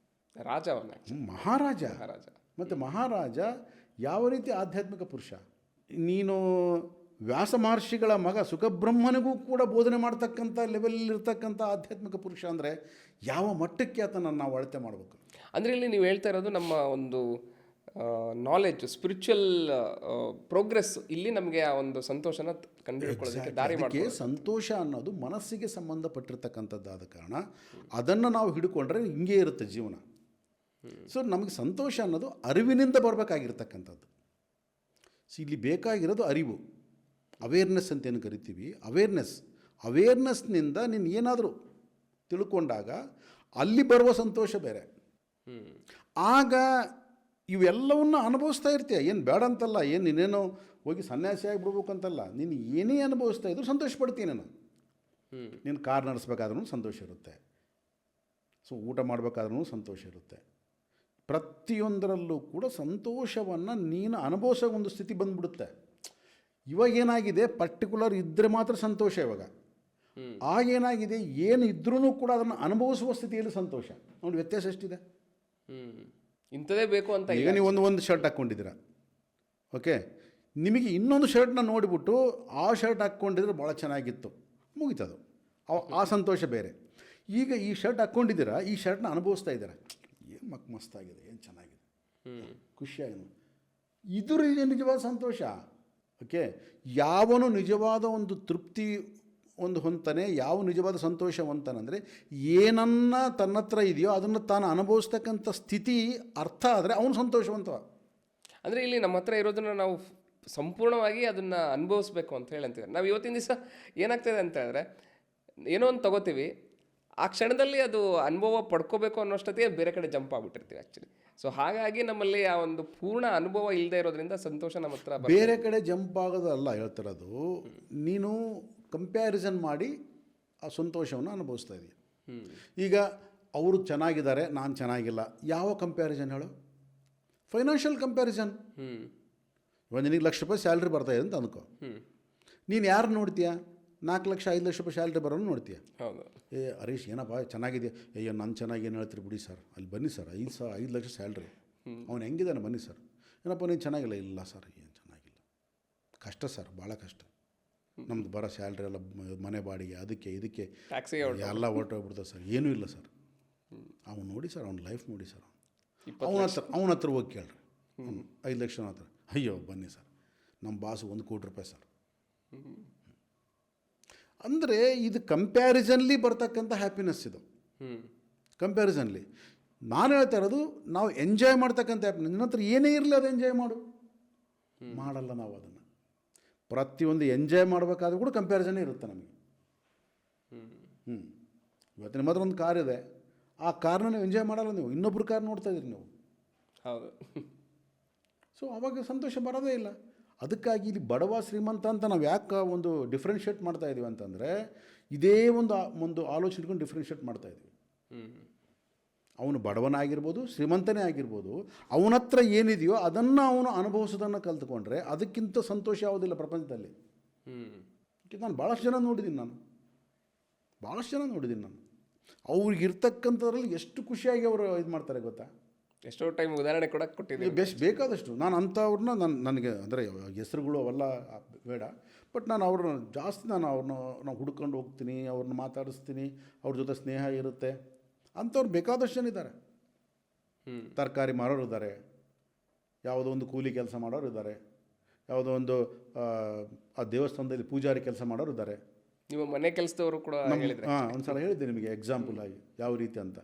[SPEAKER 1] ರಾಜ,
[SPEAKER 2] ಮಹಾರಾಜ. ಮತ್ತು ಮಹಾರಾಜ ಯಾವ ರೀತಿ ಆಧ್ಯಾತ್ಮಿಕ ಪುರುಷ. ನೀನು ವ್ಯಾಸ ಮಹರ್ಷಿಗಳ ಮಗ ಸುಖಬ್ರಹ್ಮನಿಗೂ ಕೂಡ ಬೋಧನೆ ಮಾಡ್ತಕ್ಕಂಥ ಲೆವೆಲಿರ್ತಕ್ಕಂಥ ಆಧ್ಯಾತ್ಮಿಕ ಪುರುಷ ಅಂದರೆ ಯಾವ ಮಟ್ಟಕ್ಕೆ ಆತನನ್ನು ನಾವು ಅಳತೆ ಮಾಡಬೇಕು.
[SPEAKER 1] ಅಂದರೆ ಇಲ್ಲಿ ನೀವು ಹೇಳ್ತಾ ಇರೋದು ನಮ್ಮ ಒಂದು ನಾಲೆಜ್, ಸ್ಪಿರಿಚುವಲ್ ಪ್ರೋಗ್ರೆಸ್ ಇಲ್ಲಿ ನಮಗೆ ಆ ಒಂದು ಸಂತೋಷನ ಕಂಡುಹಿಡ್ಕೊಳ್ಳೋದಕ್ಕೆ ದಾರಿ ಮಾಡಿ.
[SPEAKER 2] ಸಂತೋಷ ಅನ್ನೋದು ಮನಸ್ಸಿಗೆ ಸಂಬಂಧಪಟ್ಟಿರ್ತಕ್ಕಂಥದ್ದಾದ ಕಾರಣ ಅದನ್ನು ನಾವು ಹಿಡ್ಕೊಂಡ್ರೆ ಹಿಂಗೆ ಇರುತ್ತೆ ಜೀವನ. ಸೊ ನಮಗೆ ಸಂತೋಷ ಅನ್ನೋದು ಅರಿವಿನಿಂದ ಬರಬೇಕಾಗಿರ್ತಕ್ಕಂಥದ್ದು. ಸೊ ಇಲ್ಲಿ ಬೇಕಾಗಿರೋದು ಅರಿವು, ಅವೇರ್ನೆಸ್ ಅಂತೇನು ಕರಿತೀವಿ. ಅವೇರ್ನೆಸ್ನಿಂದ ನೀನು ಏನಾದರೂ ತಿಳ್ಕೊಂಡಾಗ ಅಲ್ಲಿ ಬರುವ ಸಂತೋಷ ಬೇರೆ. ಆಗ ಇವೆಲ್ಲವನ್ನು ಅನುಭವಿಸ್ತಾ ಇರ್ತೀಯ. ಏನು ಬೇಡ ಅಂತಲ್ಲ, ಏನು ನೀನೇನೋ ಹೋಗಿ ಸನ್ಯಾಸಿ ಆಗಿಬಿಡ್ಬೇಕಂತಲ್ಲ, ನೀನು ಏನೇ ಅನುಭವಿಸ್ತಾ ಇದ್ರು ಸಂತೋಷ ಪಡ್ತೀನಿ ನಾನು. ನೀನು ಕಾರ್ ನಡೆಸ್ಬೇಕಾದ್ರೂ ಸಂತೋಷ ಇರುತ್ತೆ, ಸೊ ಊಟ ಮಾಡಬೇಕಾದ್ರೂ ಸಂತೋಷ ಇರುತ್ತೆ. ಪ್ರತಿಯೊಂದರಲ್ಲೂ ಕೂಡ ಸಂತೋಷವನ್ನು ನೀನು ಅನುಭವಿಸೋ ಒಂದು ಸ್ಥಿತಿ ಬಂದ್ಬಿಡುತ್ತೆ. ಇವಾಗ ಏನಾಗಿದೆ, ಪರ್ಟಿಕ್ಯುಲರ್ ಇದ್ದರೆ ಮಾತ್ರ ಸಂತೋಷ. ಇವಾಗ ಆಗೇನಾಗಿದೆ, ಏನು ಇದ್ರೂ ಕೂಡ ಅದನ್ನು ಅನುಭವಿಸುವ ಸ್ಥಿತಿಯಲ್ಲಿ ಸಂತೋಷ. ನೋಡಿ ವ್ಯತ್ಯಾಸ ಎಷ್ಟಿದೆ.
[SPEAKER 1] ಇಂಥದೇ ಬೇಕು ಅಂತ.
[SPEAKER 2] ಈಗ ನೀವು ಒಂದು ಶರ್ಟ್ ಹಾಕ್ಕೊಂಡಿದ್ದೀರಾ, ಓಕೆ, ನಿಮಗೆ ಇನ್ನೊಂದು ಶರ್ಟ್ನ ನೋಡಿಬಿಟ್ಟು ಆ ಶರ್ಟ್ ಹಾಕ್ಕೊಂಡಿದ್ರೆ ಭಾಳ ಚೆನ್ನಾಗಿತ್ತು, ಮುಗೀತದು, ಆ ಸಂತೋಷ ಬೇರೆ. ಈಗ ಈ ಶರ್ಟ್ ಹಾಕ್ಕೊಂಡಿದ್ದೀರಾ, ಈ ಶರ್ಟ್ನ ಅನುಭವಿಸ್ತಾ ಇದ್ದೀರಾ, ಏನು ಮಸ್ತಾಗಿದೆ, ಏನು ಚೆನ್ನಾಗಿದೆ, ಖುಷಿಯಾಗಿದೆ, ಇದು ನಿಜವಾದ ಸಂತೋಷ. ಓಕೆ, ಯಾವನು ನಿಜವಾದ ಒಂದು ತೃಪ್ತಿ ಹೊಂತಾನೆ, ಯಾವ ನಿಜವಾದ ಸಂತೋಷ ಹೊಂತಾನಂದರೆ ಏನನ್ನ ತನ್ನ ಹತ್ರ ಇದೆಯೋ ಅದನ್ನು ತಾನು ಅನುಭವಿಸ್ತಕ್ಕಂಥ ಸ್ಥಿತಿ ಅರ್ಥ ಆದರೆ ಅವನು ಸಂತೋಷವಂತ.
[SPEAKER 1] ಅಂದರೆ ಇಲ್ಲಿ ನಮ್ಮ ಹತ್ರ ಇರೋದನ್ನು ನಾವು ಸಂಪೂರ್ಣವಾಗಿ ಅದನ್ನು ಅನುಭವಿಸ್ಬೇಕು ಅಂತ ಹೇಳಿ ಅಂತೀವಿ. ನಾವು ಇವತ್ತಿನ ದಿವಸ ಏನಾಗ್ತದೆ ಅಂತ ಹೇಳಿದ್ರೆ, ಏನೋ ಒಂದು ತಗೋತೀವಿ, ಆ ಕ್ಷಣದಲ್ಲಿ ಅದು ಅನುಭವ ಪಡ್ಕೋಬೇಕು ಅನ್ನೋಷ್ಟೊತ್ತಿಗೆ ಬೇರೆ ಕಡೆ ಜಂಪ್ ಆಗಿಬಿಟ್ಟಿರ್ತೀವಿ ಆ್ಯಕ್ಚುಲಿ. ಸೊ ಹಾಗಾಗಿ ನಮ್ಮಲ್ಲಿ ಆ ಒಂದು ಪೂರ್ಣ ಅನುಭವ ಇಲ್ಲದೆ ಇರೋದ್ರಿಂದ ಸಂತೋಷ ನಮ್ಮ ಹತ್ರ
[SPEAKER 2] ಬೇರೆ ಕಡೆ ಜಂಪ್ ಆಗೋದಲ್ಲ ಹೇಳ್ತಿರೋದು, ನೀನು ಕಂಪ್ಯಾರಿಸನ್ ಮಾಡಿ ಆ ಸಂತೋಷವನ್ನು ಅನುಭವಿಸ್ತಾ ಇದೆಯಾ. ಈಗ ಅವರು ಚೆನ್ನಾಗಿದ್ದಾರೆ, ನಾನು ಚೆನ್ನಾಗಿಲ್ಲ, ಯಾವ ಕಂಪ್ಯಾರಿಸನ್ ಹೇಳು? Financial comparison. ಇವಾಗ ನಿನಗೆ ₹1,00,000 ಸ್ಯಾಲ್ರಿ ಬರ್ತಾಯಿದೆ ಅಂತ ಅಂದ್ಕೋ, ನೀನು ಯಾರು ನೋಡ್ತೀಯ? 4 ಲಕ್ಷ 5 ಲಕ್ಷ ರೂಪಾಯಿ ಸ್ಯಾಲ್ರಿ ಬರೋನು ನೋಡ್ತೀಯ.
[SPEAKER 1] ಹೌದು.
[SPEAKER 2] ಹರೀಶ್ ಏನಪ್ಪ ಚೆನ್ನಾಗಿದೆಯಾ? ಅಯ್ಯೋ ನಾನು ಚೆನ್ನಾಗಿ ಏನು ಹೇಳ್ತೀರಿ ಬಿಡಿ ಸರ್, ಅಲ್ಲಿ ಬನ್ನಿ ಸರ್, 5 ಲಕ್ಷ ಸ್ಯಾಲ್ರಿ, ಅವ್ನು ಹೆಂಗಿದ್ದಾನೆ ಬನ್ನಿ ಸರ್. ಏನಪ್ಪ ನೀನು ಚೆನ್ನಾಗಿಲ್ಲ? ಇಲ್ಲ ಸರ್, ಏನು ಚೆನ್ನಾಗಿಲ್ಲ, ಕಷ್ಟ ಸರ್, ಭಾಳ ಕಷ್ಟ, ನಮ್ದು ಬರೋ ಸ್ಯಾಲ್ರಿ ಎಲ್ಲ ಮನೆ ಬಾಡಿಗೆ ಅದಕ್ಕೆ ಇದಕ್ಕೆ ಎಲ್ಲ ಹೊರಟೋಗ್ಬಿಡ್ತದೆ ಸರ್, ಏನೂ ಇಲ್ಲ ಸರ್. ಅವ್ನು ನೋಡಿ ಸರ್, ಅವ್ನ ಲೈಫ್ ನೋಡಿ ಸರ್, ಅವನ ಹತ್ರ ಹೋಗಿ ಕೇಳ್ರಿ, 5 ಲಕ್ಷ ಹತ್ರ. ಅಯ್ಯೋ ಬನ್ನಿ ಸರ್, ನಮ್ಮ ಬಾಸು ₹1 ಕೋಟಿ ಸರ್. ಅಂದರೆ ಇದು ಕಂಪ್ಯಾರಿಸನ್ಲಿ ಬರ್ತಕ್ಕಂಥ ಹ್ಯಾಪಿನೆಸ್. ಇದು ಕಂಪ್ಯಾರಿಸನ್ಲಿ. ನಾನು ಹೇಳ್ತಾ ಇರೋದು, ನಾವು ಎಂಜಾಯ್ ಮಾಡ್ತಕ್ಕಂಥ ಹ್ಯಾಪಿನೆಸ್. ನಿನ್ನ ಹತ್ರ ಏನೇ ಇರಲಿ ಅದು ಎಂಜಾಯ್ ಮಾಡಲ್ಲ ನಾವು ಅದನ್ನು. ಪ್ರತಿಯೊಂದು ಎಂಜಾಯ್ ಮಾಡಬೇಕಾದ್ರೂ ಕೂಡ ಕಂಪ್ಯಾರಿಸನ್ನೇ ಇರುತ್ತೆ ನಮಗೆ. ಇವತ್ತು ನಿಮ್ಮ ಹತ್ರ ಒಂದು ಕಾರ್ ಇದೆ, ಆ ಕಾರ್ನ ನೀವು ಎಂಜಾಯ್ ಮಾಡಲ್ಲ, ನೀವು ಇನ್ನೊಬ್ರು ಕಾರ್ ನೋಡ್ತಾ ಇದ್ದೀರಿ ನೀವು.
[SPEAKER 1] ಹೌದು.
[SPEAKER 2] ಸೊ ಅವಾಗ ಸಂತೋಷ ಬರೋದೇ ಇಲ್ಲ. ಅದಕ್ಕಾಗಿ ಇಲ್ಲಿ ಬಡವ ಶ್ರೀಮಂತ ಅಂತ ನಾವು ಯಾಕೆ ಒಂದು ಡಿಫ್ರೆನ್ಷಿಯೇಟ್ ಮಾಡ್ತಾ ಇದ್ದೀವಿ ಅಂತಂದರೆ, ಇದೇ ಒಂದು ಆಲೋಚನೆ ಇಟ್ಕೊಂಡು ಡಿಫ್ರೆನ್ಷಿಯೇಟ್ ಮಾಡ್ತಾ ಇದ್ದೀವಿ. ಅವನು ಬಡವನಾಗಿರ್ಬೋದು, ಶ್ರೀಮಂತನೇ ಆಗಿರ್ಬೋದು, ಅವನ ಹತ್ರ ಏನಿದೆಯೋ ಅದನ್ನು ಅವನು ಅನುಭವಿಸೋದನ್ನು ಕಲ್ತ್ಕೊಂಡ್ರೆ ಅದಕ್ಕಿಂತ ಸಂತೋಷ ಯಾವುದಿಲ್ಲ ಪ್ರಪಂಚದಲ್ಲಿ. ನಾನು ಭಾಳಷ್ಟು ಜನ ನೋಡಿದ್ದೀನಿ, ಅವ್ರಿಗಿರ್ತಕ್ಕಂಥದ್ರಲ್ಲಿ ಎಷ್ಟು ಖುಷಿಯಾಗಿ ಅವರು ಇದು ಮಾಡ್ತಾರೆ ಗೊತ್ತಾ.
[SPEAKER 1] ಎಷ್ಟೋ ಟೈಮ್ ಉದಾಹರಣೆ ಕೂಡ ಕೊಟ್ಟಿದ್ದೀವಿ,
[SPEAKER 2] ಬೆಸ್ಟ್ ಬೇಕಾದಷ್ಟು. ನಾನು ಅಂಥವ್ರನ್ನ ನನಗೆ ಅಂದರೆ ಹೆಸರುಗಳು ಅವೆಲ್ಲ ಬೇಡ, ಬಟ್ ನಾನು ಅವ್ರನ್ನ ಹುಡ್ಕೊಂಡು ಹೋಗ್ತೀನಿ, ಅವ್ರನ್ನ ಮಾತಾಡಿಸ್ತೀನಿ, ಅವ್ರ ಜೊತೆ ಸ್ನೇಹ ಇರುತ್ತೆ. ಅಂಥವ್ರು ಬೇಕಾದಷ್ಟು ಜನ ಇದ್ದಾರೆ. ತರಕಾರಿ ಮಾರೋರು ಇದ್ದಾರೆ, ಯಾವುದೋ ಒಂದು ಕೂಲಿ ಕೆಲಸ ಮಾಡೋರು ಇದ್ದಾರೆ, ಯಾವುದೋ ಒಂದು ಆ ದೇವಸ್ಥಾನದಲ್ಲಿ ಪೂಜಾರಿ ಕೆಲಸ ಮಾಡೋರು ಇದ್ದಾರೆ.
[SPEAKER 1] ನಿಮ್ಮ ಮನೆ ಕೆಲಸದವರು ಕೂಡ ಹೇಳಿದ್ರೆ
[SPEAKER 2] ಒಂದು ಸಲ ಹೇಳಿದ್ದೆ ನಿಮಗೆ ಎಕ್ಸಾಂಪಲ್ ಆಗಿ ಯಾವ ರೀತಿ ಅಂತ.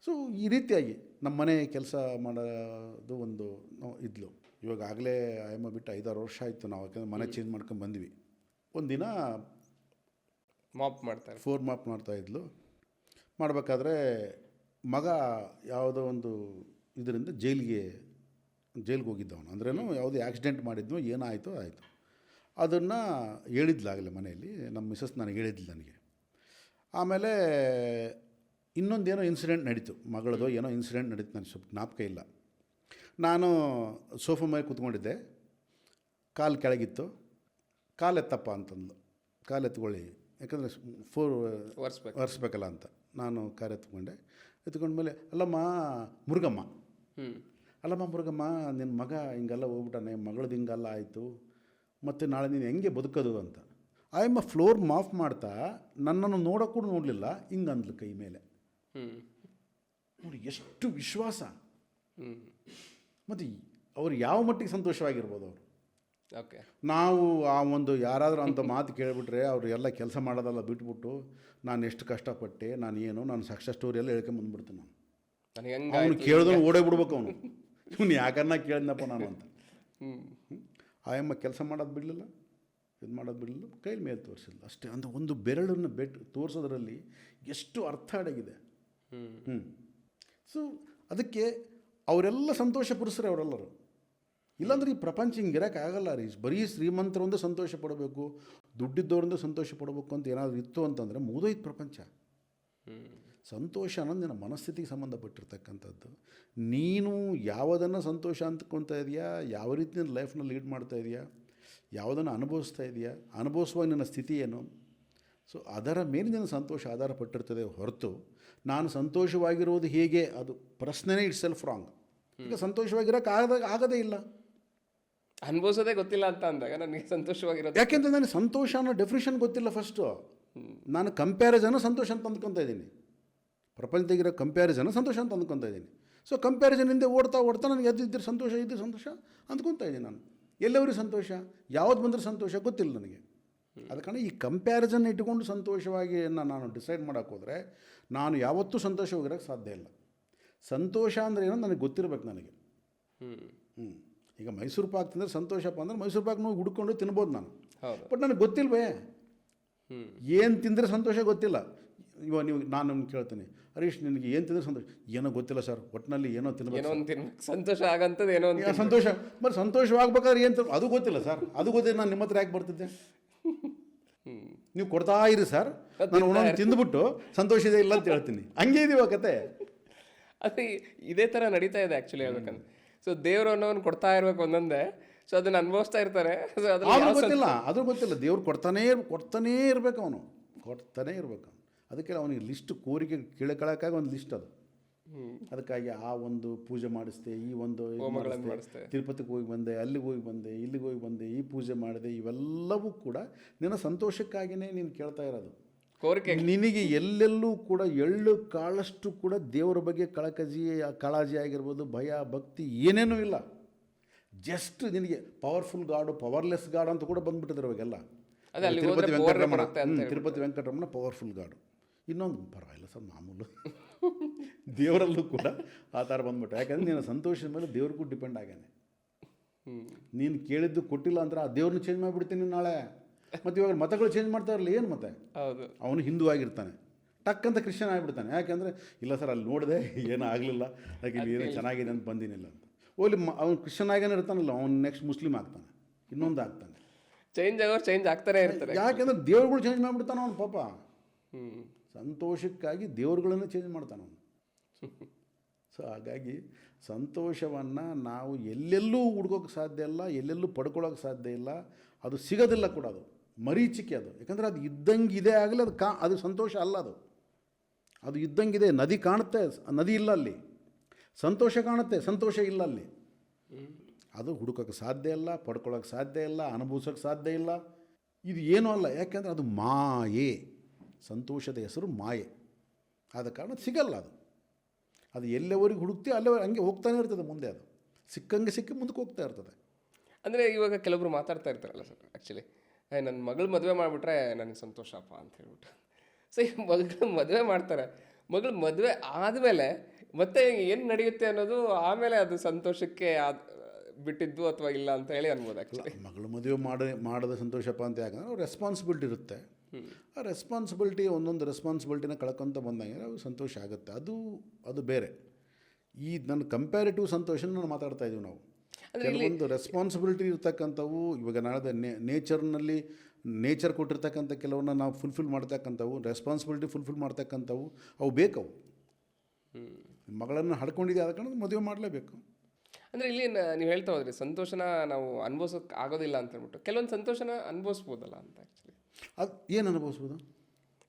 [SPEAKER 2] ಸೊ ಈ ರೀತಿಯಾಗಿ ನಮ್ಮ ಮನೆ ಕೆಲಸ ಮಾಡೋದು ಒಂದು ಇದ್ಲು. ಇವಾಗ ಆಗಲೇ ಆಯಮ್ಮ ಬಿಟ್ಟು 5-6 ವರ್ಷ ಆಯಿತು ನಾವು, ಯಾಕಂದರೆ ಮನೆ ಚೇಂಜ್ ಮಾಡ್ಕೊಂಡು ಬಂದ್ವಿ. ಒಂದಿನ ಫ್ಲೋರ್ ಮಾಪ್ ಮಾಡ್ತಾಯಿದ್ಲು. ಮಾಡಬೇಕಾದ್ರೆ ಮಗ ಯಾವುದೋ ಒಂದು ಇದರಿಂದ ಜೈಲಿಗೆ ಹೋಗಿದ್ದವನು. ಅಂದ್ರೇನು ಯಾವುದೋ ಆಕ್ಸಿಡೆಂಟ್ ಮಾಡಿದ್ನೋ ಏನಾಯಿತೋ ಆಯಿತು. ಅದನ್ನು ಹೇಳಿದ್ಲಾಗಲೇ ಮನೆಯಲ್ಲಿ ನಮ್ಮ ಮಿಸಸ್ ನನಗೆ ಹೇಳಿದ್ಲು ನನಗೆ. ಆಮೇಲೆ ಇನ್ನೊಂದೇನೋ ಇನ್ಸಿಡೆಂಟ್ ನಡೀತು, ಮಗಳದು ಏನೋ ಇನ್ಸಿಡೆಂಟ್ ನಡೀತು, ನನಗೆ ಸ್ವಲ್ಪ ಜ್ಞಾಪಕ ಇಲ್ಲ. ನಾನು ಸೋಫಾ ಮೇಲೆ ಕೂತ್ಕೊಂಡಿದ್ದೆ, ಕಾಲು ಕೆಳಗಿತ್ತು. ಕಾಲು ಎತ್ತಪ್ಪ ಅಂತಂದ್ಲು. ಕಾಲು ಎತ್ಕೊಳ್ಳಿ, ಯಾಕಂದರೆ ಒರೆಸ್ಬೇಕಲ್ಲ ಅಂತ. ನಾನು ಕಾಲು ಎತ್ಕೊಂಡ್ಮೇಲೆ ಅಲ್ಲಮ್ಮ ಮುರುಗಮ್ಮ, ನಿನ್ನ ಮಗ ಹಿಂಗೆಲ್ಲ ಹೋಗ್ಬಿಟ್ಟಾನೆ, ಮಗಳದ್ದು ಹಿಂಗೆಲ್ಲ ಆಯಿತು, ಮತ್ತು ನಾಳೆ ನೀನು ಹೆಂಗೆ ಬದುಕೋದು ಅಂತ. ಆಯಮ್ಮ ಫ್ಲೋರ್ ಮಾಫ್ ಮಾಡ್ತಾ ನನ್ನನ್ನು ನೋಡೋಕ್ಕೂ ನೋಡಲಿಲ್ಲ, ಹಿಂಗಂದ್ಲು ಕೈ ಮೇಲೆ. ನೋಡಿ ಎಷ್ಟು ವಿಶ್ವಾಸ. ಮತ್ತು ಅವ್ರು ಯಾವ ಮಟ್ಟಿಗೆ ಸಂತೋಷವಾಗಿರ್ಬೋದು ಅವರು.
[SPEAKER 1] ಓಕೆ, ನಾವು
[SPEAKER 2] ಆ ಒಂದು ಯಾರಾದರೂ ಅಂಥ ಮಾತು ಕೇಳಿಬಿಟ್ರೆ ಅವರು ಎಲ್ಲ ಕೆಲಸ ಮಾಡೋದೆಲ್ಲ ಬಿಟ್ಬಿಟ್ಟು ನಾನು ಎಷ್ಟು ಕಷ್ಟಪಟ್ಟೆ, ನಾನು ಸಕ್ಸಸ್ ಸ್ಟೋರಿ ಎಲ್ಲ ಹೇಳ್ಕೊಂಬಂದ್ಬಿಡ್ತೀನಿ. ಅವನು ಕೇಳಿದ್ರೆ ಓಡೇ ಬಿಡ್ಬೇಕು ಅವನು, ಇವನು ಯಾಕನ್ನ ಕೇಳಿದ್ನಪ್ಪ ನಾನು ಅಂತ. ಆಯಮ್ಮ ಕೆಲಸ ಮಾಡೋದು ಬಿಡಲಿಲ್ಲ, ಕೈಲಿ ಮೇಲೆ ತೋರಿಸಿಲ್ಲ ಅಷ್ಟೇ. ಅಂತ ಒಂದು ಬೆರಳನ್ನು ತೋರಿಸೋದ್ರಲ್ಲಿ ಎಷ್ಟು ಅರ್ಥ ಅಡಗಿದೆ. ಸೊ ಅದಕ್ಕೆ ಅವರೆಲ್ಲ ಸಂತೋಷ ಪಡಿಸ್ರೆ ಅವರೆಲ್ಲರೂ. ಇಲ್ಲಾಂದ್ರೆ ಈ ಪ್ರಪಂಚ ಹಿಂಗಿರೋಕ್ಕಾಗಲ್ಲ ರೀ. ಬರೀ ಶ್ರೀಮಂತರೊಂದು ಸಂತೋಷ ಪಡಬೇಕು, ದುಡ್ಡಿದ್ದವರಿಂದ ಸಂತೋಷ ಪಡಬೇಕು ಅಂತ ಏನಾದರೂ ಇತ್ತು ಅಂತಂದರೆ ಮುಗಿದೋಯ್ತು ಪ್ರಪಂಚ. ಸಂತೋಷ ಅನ್ನೋದು ನಿನ್ನ ಮನಸ್ಥಿತಿಗೆ ಸಂಬಂಧಪಟ್ಟಿರ್ತಕ್ಕಂಥದ್ದು. ನೀನು ಯಾವುದನ್ನು ಸಂತೋಷ ಅಂದ್ಕೊತಾ ಇದೆಯಾ, ಯಾವ ರೀತಿ ನಿನ್ನ ಲೈಫ್ನ ಲೀಡ್ ಮಾಡ್ತಾ ಇದೆಯಾ, ಯಾವುದನ್ನು ಅನುಭವಿಸ್ತಾ ಇದೆಯಾ, ಅನುಭವಿಸುವಾಗ ನಿನ್ನ ಸ್ಥಿತಿ ಏನು, ಸೊ ಅದರ ಮೇಲೆ ನಿನ್ನ ಸಂತೋಷ ಆಧಾರ ಪಟ್ಟಿರ್ತದೆ ಹೊರತು ನಾನು ಸಂತೋಷವಾಗಿರೋದು ಹೇಗೆ ಅದು ಪ್ರಶ್ನೆನೇ ಇಟ್ಸ್ ಸೆಲ್ಫ್ ರಾಂಗ್. ಈಗ ಸಂತೋಷವಾಗಿರೋಕೆ ಆಗದೇ ಇಲ್ಲ,
[SPEAKER 1] ಅನುಭವಿಸೋದೇ ಗೊತ್ತಿಲ್ಲ ಅಂತ ಅಂದಾಗ ನನಗೆ ಸಂತೋಷವಾಗಿರೋದು.
[SPEAKER 2] ಯಾಕೆಂದರೆ ನನಗೆ ಸಂತೋಷ ಅನ್ನೋ ಡೆಫಿನೇಷನ್ ಗೊತ್ತಿಲ್ಲ. ಫಸ್ಟು ನಾನು ಕಂಪ್ಯಾರಿಸನ್ ಸಂತೋಷ ಅಂತ ಅಂದ್ಕೊತಾ ಇದ್ದೀನಿ. ಪ್ರಪಂಚದಾಗಿರೋ ಕಂಪ್ಯಾರಿಸನ್ ಸಂತೋಷ ಅಂತ ಅಂದ್ಕೊತಾ ಇದ್ದೀನಿ. ಸೊ ಕಂಪ್ಯಾರಿಸನ್ ಹಿಂದೆ ಓಡ್ತಾ ನನಗೆ ಇದ್ದಿದ್ದರೆ ಸಂತೋಷ ಅಂದ್ಕೊತಾ ಇದ್ದೀನಿ ನಾನು. ಎಲ್ಲವರಿಗೂ ಸಂತೋಷ, ಯಾವ್ದು ಬಂದರೆ ಸಂತೋಷ ಗೊತ್ತಿಲ್ಲ ನನಗೆ. ಅದ ಕಾರಣ ಈ ಕಂಪ್ಯಾರಿಸನ್ ಇಟ್ಕೊಂಡು ಸಂತೋಷವಾಗಿ ನಾನು ಡಿಸೈಡ್ ಮಾಡೋಕ್ಕೆ ಹೋದರೆ ನಾನು ಯಾವತ್ತೂ ಸಂತೋಷವಾಗಿರೋಕ್ಕೆ ಸಾಧ್ಯ ಇಲ್ಲ. ಸಂತೋಷ ಅಂದರೆ ಏನೋ ನನಗೆ ಗೊತ್ತಿರಬೇಕು ನನಗೆ. ಈಗ ಮೈಸೂರು ಪಾಕ್ ತಿಂದರೆ ಸಂತೋಷಪ್ಪ ಅಂದರೆ ಮೈಸೂರು ಪಾಕ್ ನಾವು ಹುಡ್ಕೊಂಡು ತಿನ್ಬೋದು ನಾನು, ಬಟ್ ನನಗೆ ಗೊತ್ತಿಲ್ವೇ ಏನು ತಿಂದರೆ ಸಂತೋಷ ಗೊತ್ತಿಲ್ಲ. ಇವಾಗ ನಾನು ಕೇಳ್ತೀನಿ, ಹರೀಶ್ ನಿನಗೆ ಏನು ತಿಂದರೆ ಸಂತೋಷ, ಏನೋ ಗೊತ್ತಿಲ್ಲ ಸರ್, ಒಟ್ಟಿನಲ್ಲಿ ಏನೋ ತಿನ್ಬೇಕು,
[SPEAKER 1] ಸಂತೋಷ ಆಗಂಥದ್ದು ಏನೋ
[SPEAKER 2] ಸಂತೋಷ. ಬಟ್ ಸಂತೋಷವಾಗಬೇಕಾದ್ರೆ ಏನು ಅದು ಗೊತ್ತಿಲ್ಲ ಸರ್, ಅದು ಗೊತ್ತಿಲ್ಲ. ನಾನು ನಿಮ್ಮ ಹತ್ರ ಯಾಕೆ ಬರ್ತಿದ್ದೆ? ನೀವು ಕೊಡ್ತಾ ಇರಿ ಸರ್, ನಾನು ಒಂದೊಂದು ತಿಂದುಬಿಟ್ಟು ಸಂತೋಷ ಇದೆ ಇಲ್ಲ ಅಂತ ಹೇಳ್ತೀನಿ. ಹಂಗೆ ಇದೀವ ಕತೆ.
[SPEAKER 1] ಅದೇ ಇದೇ ಥರ ನಡೀತಾ ಇದೆ ಆ್ಯಕ್ಚುಲಿ ಹೇಳ್ಬೇಕಂದ್ರೆ. ಸೊ ದೇವರು ಅನ್ನೋನು ಕೊಡ್ತಾ ಇರ್ಬೇಕು ಒಂದೊಂದೇ, ಸೊ ಅದನ್ನು ಅನುಭವಿಸ್ತಾ ಇರ್ತಾರೆ.
[SPEAKER 2] ಅದು ಗೊತ್ತಿಲ್ಲ. ದೇವ್ರು ಕೊಡ್ತಾನೇ ಇರಬೇಕು, ಅವನು ಕೊಡ್ತಾನೇ ಇರಬೇಕು. ಅದಕ್ಕೆ ಅವನಿಗೆ ಲಿಸ್ಟ್ ಕೋರಿಕೆ ಕೇಳ್ಕೊಳ್ಳೋಕ್ಕಾಗಿ ಒಂದು ಲಿಸ್ಟ್ ಅದು. ಅದಕ್ಕಾಗಿ ಆ ಒಂದು ಪೂಜೆ ಮಾಡಿಸ್ದೆ, ಈ ಒಂದು ತಿರುಪತಿಗೆ ಹೋಗಿ ಬಂದೆ, ಅಲ್ಲಿಗೆ ಹೋಗಿ ಬಂದೆ, ಇಲ್ಲಿಗೆ ಹೋಗಿ ಬಂದೆ, ಈ ಪೂಜೆ ಮಾಡಿದೆ, ಇವೆಲ್ಲವೂ ಕೂಡ ನಿನ್ನ ಸಂತೋಷಕ್ಕಾಗಿಯೇ ನೀನು ಕೇಳ್ತಾ ಇರೋದು.
[SPEAKER 1] ಕೋರಿಕೆ
[SPEAKER 2] ನಿನಗೆ ಎಲ್ಲೆಲ್ಲೂ ಕೂಡ ಎಳ್ಳು ಕಾಳಷ್ಟು ಕೂಡ ದೇವರ ಬಗ್ಗೆ ಕಾಳಜಿ ಆಗಿರ್ಬೋದು, ಭಯ ಭಕ್ತಿ ಏನೇನೂ ಇಲ್ಲ. ಜಸ್ಟ್ ನಿನಗೆ ಪವರ್ಫುಲ್ ಗಾಡು, ಪವರ್ಲೆಸ್ ಗಾಡು ಅಂತ ಕೂಡ ಬಂದ್ಬಿಟ್ಟಿದ್ರು ಅವಾಗೆಲ್ಲ. ತಿರುಪತಿ ವೆಂಕಟರಮಣ ಪವರ್ಫುಲ್ ಗಾಡು. ಇನ್ನೊಂದು ಪರವಾಗಿಲ್ಲ ಸರ್, ಮಾಮೂಲು ದೇವರಲ್ಲೂ ಕೂಡ ಆ ಥರ ಬಂದ್ಬಿಟ್ಟು. ಯಾಕಂದರೆ ನೀನು ಸಂತೋಷದ ಮೇಲೆ ದೇವ್ರಿಗೂ ಡಿಪೆಂಡ್ ಆಗ್ಯಾನೆ. ನೀನು ಕೇಳಿದ್ದು ಕೊಟ್ಟಿಲ್ಲ ಅಂದ್ರೆ ಆ ದೇವ್ರನ್ನ ಚೇಂಜ್ ಮಾಡಿಬಿಡ್ತೀನಿ ನಾಳೆ. ಮತ್ತು ಇವಾಗ ಮತಗಳು ಚೇಂಜ್ ಮಾಡ್ತಾ ಇರಲಿ, ಏನು ಮತ್ತೆ? ಅವನು ಹಿಂದೂ ಆಗಿರ್ತಾನೆ, ಟಕ್ಕಂತ ಕ್ರಿಶ್ಚಿಯನ್ ಆಗಿಬಿಡ್ತಾನೆ. ಯಾಕೆಂದರೆ ಇಲ್ಲ ಸರ್ ಅಲ್ಲಿ ನೋಡಿದೆ ಏನೂ ಆಗಲಿಲ್ಲ, ಯಾಕೆ ಏನೋ ಚೆನ್ನಾಗಿದೆ ಅಂತ ಬಂದಿನಿಲ್ಲ ಅಂತ. ಓಲಿ ಅವ್ನು ಕ್ರಿಶ್ಚಿಯನ್ ಆಗೇನೆ ಇರ್ತಾನಲ್ಲ, ಅವ್ನು ನೆಕ್ಸ್ಟ್ ಮುಸ್ಲಿಮ್ ಆಗ್ತಾನೆ, ಇನ್ನೊಂದು ಆಗ್ತಾನೆ.
[SPEAKER 1] ಚೇಂಜ್ ಆಗ್ತಾನೆ ಇರ್ತಾರೆ.
[SPEAKER 2] ಯಾಕೆಂದರೆ ದೇವ್ರುಗಳು ಚೇಂಜ್ ಮಾಡಿಬಿಡ್ತಾನೆ ಅವ್ನು ಪಾಪ. ಸಂತೋಷಕ್ಕಾಗಿ ದೇವ್ರುಗಳನ್ನು ಚೇಂಜ್ ಮಾಡ್ತಾನೆ ಅವನು. ಸೊ ಹಾಗಾಗಿ ಸಂತೋಷವನ್ನು ನಾವು ಎಲ್ಲೆಲ್ಲೂ ಹುಡ್ಕೋಕ್ಕೆ ಸಾಧ್ಯ ಇಲ್ಲ, ಎಲ್ಲೆಲ್ಲೂ ಪಡ್ಕೊಳ್ಳೋಕೆ ಸಾಧ್ಯ ಇಲ್ಲ. ಅದು ಸಿಗೋದಿಲ್ಲ ಕೂಡ, ಅದು ಮರೀಚಿಕೆ. ಅದು ಯಾಕಂದರೆ ಅದು ಇದ್ದಂಗಿದೆ ಆಗಲಿ, ಅದು ಸಂತೋಷ ಅಲ್ಲ. ಅದು ಇದ್ದಂಗಿದೆ. ನದಿ ಕಾಣುತ್ತೆ, ನದಿ ಇಲ್ಲ ಅಲ್ಲಿ. ಸಂತೋಷ ಕಾಣುತ್ತೆ, ಸಂತೋಷ ಇಲ್ಲ ಅಲ್ಲಿ. ಅದು ಹುಡುಕೋಕ್ಕೆ ಸಾಧ್ಯ ಇಲ್ಲ, ಪಡ್ಕೊಳ್ಳೋಕೆ ಸಾಧ್ಯ ಇಲ್ಲ, ಅನುಭವಿಸೋಕ್ಕೆ ಸಾಧ್ಯ ಇಲ್ಲ. ಇದು ಏನೂ ಅಲ್ಲ, ಯಾಕೆಂದರೆ ಅದು ಮಾಯೆ. ಸಂತೋಷದ ಹೆಸರು ಮಾಯೆ. ಆದ ಕಾರಣ ಸಿಗಲ್ಲ. ಅದು ಎಲ್ಲೆವರೆಗೆ ಹುಡುಕ್ತೀವಿ ಅಲ್ಲಿವರೆಗೆ ಹಂಗೆ ಹೋಗ್ತಾನೆ ಇರ್ತದೆ. ಮುಂದೆ ಅದು ಸಿಕ್ಕಂಗೆ ಸಿಕ್ಕಿ ಮುಂದಕ್ಕೆ ಹೋಗ್ತಾ ಇರ್ತದೆ.
[SPEAKER 1] ಅಂದರೆ ಇವಾಗ ಕೆಲವರು ಮಾತಾಡ್ತಾ ಇರ್ತಾರಲ್ಲ ಸರ್, ಆ್ಯಕ್ಚುಲಿ ನನ್ನ ಮಗಳು ಮದುವೆ ಮಾಡಿಬಿಟ್ರೆ ನನಗೆ ಸಂತೋಷಪ್ಪ ಅಂತ ಹೇಳ್ಬಿಟ್ಟು. ಸೊ ಈ ಮಗಳು ಮದುವೆ ಮಾಡ್ತಾರೆ, ಮಗಳು ಮದುವೆ ಆದಮೇಲೆ ಮತ್ತೆ ಏನು ನಡೆಯುತ್ತೆ ಅನ್ನೋದು ಆಮೇಲೆ ಅದು ಸಂತೋಷಕ್ಕೆ ಬಿಟ್ಟಿದ್ದು ಅಥವಾ ಇಲ್ಲ ಅಂತ ಹೇಳಿ ಅನ್ಬೋದು. ಆ್ಯಕ್ಚುಲಿ
[SPEAKER 2] ಮಗಳು ಮದುವೆ ಮಾಡೋದು ಸಂತೋಷಪ್ಪ ಅಂತ ಯಾಕಂದರೆ ರೆಸ್ಪಾನ್ಸಿಬಿಲಿಟಿ ಇರುತ್ತೆ. ಆ ರೆಸ್ಪಾನ್ಸಿಬಿಲಿಟಿ ಒಂದೊಂದು ರೆಸ್ಪಾನ್ಸಿಬಿಲಿಟಿನ ಕಳ್ಕೊತ ಬಂದಂಗೆ ಅದು ಸಂತೋಷ ಆಗುತ್ತೆ. ಅದು ಬೇರೆ. ಈ ನನ್ನ ಕಂಪ್ಯಾರಿಟಿವ್ ಸಂತೋಷನ ನಾನು ಮಾತಾಡ್ತಾ ಇದ್ದೀವಿ ನಾವು. ಕೆಲವೊಂದು ರೆಸ್ಪಾನ್ಸಿಬಿಲಿಟಿ ಇರ್ತಕ್ಕಂಥವು, ಇವಾಗ ನಾಳೆ ನೇಚರ್ ಕೊಟ್ಟಿರ್ತಕ್ಕಂಥ ಕೆಲವನ್ನ ನಾವು ಫುಲ್ಫಿಲ್ ಮಾಡ್ತಕ್ಕಂಥವು, ರೆಸ್ಪಾನ್ಸಿಬಿಲಿಟಿ ಫುಲ್ಫಿಲ್ ಮಾಡ್ತಕ್ಕಂಥವು ಅವು ಬೇಕವು. ಮಗಳನ್ನು ಹಡ್ಕೊಂಡಿದ್ದೆ ಆದ ಕಾರಣ ಮದುವೆ ಮಾಡಲೇಬೇಕು.
[SPEAKER 1] ಅಂದರೆ ಇಲ್ಲಿ ನೀವು ಹೇಳ್ತಾ ಹೋದ್ರಿ ಸಂತೋಷನ ನಾವು ಅನುಭವಿಸೋಕೆ ಆಗೋದಿಲ್ಲ ಅಂತ ಹೇಳ್ಬಿಟ್ಟು. ಕೆಲವೊಂದು ಸಂತೋಷನ ಅನುಭವಿಸ್ಬೋದಲ್ಲ ಅಂತ. ಆ್ಯಕ್ಚುಲಿ
[SPEAKER 2] ಅದು ಏನು ಅನುಭವಿಸ್ಬೋದು?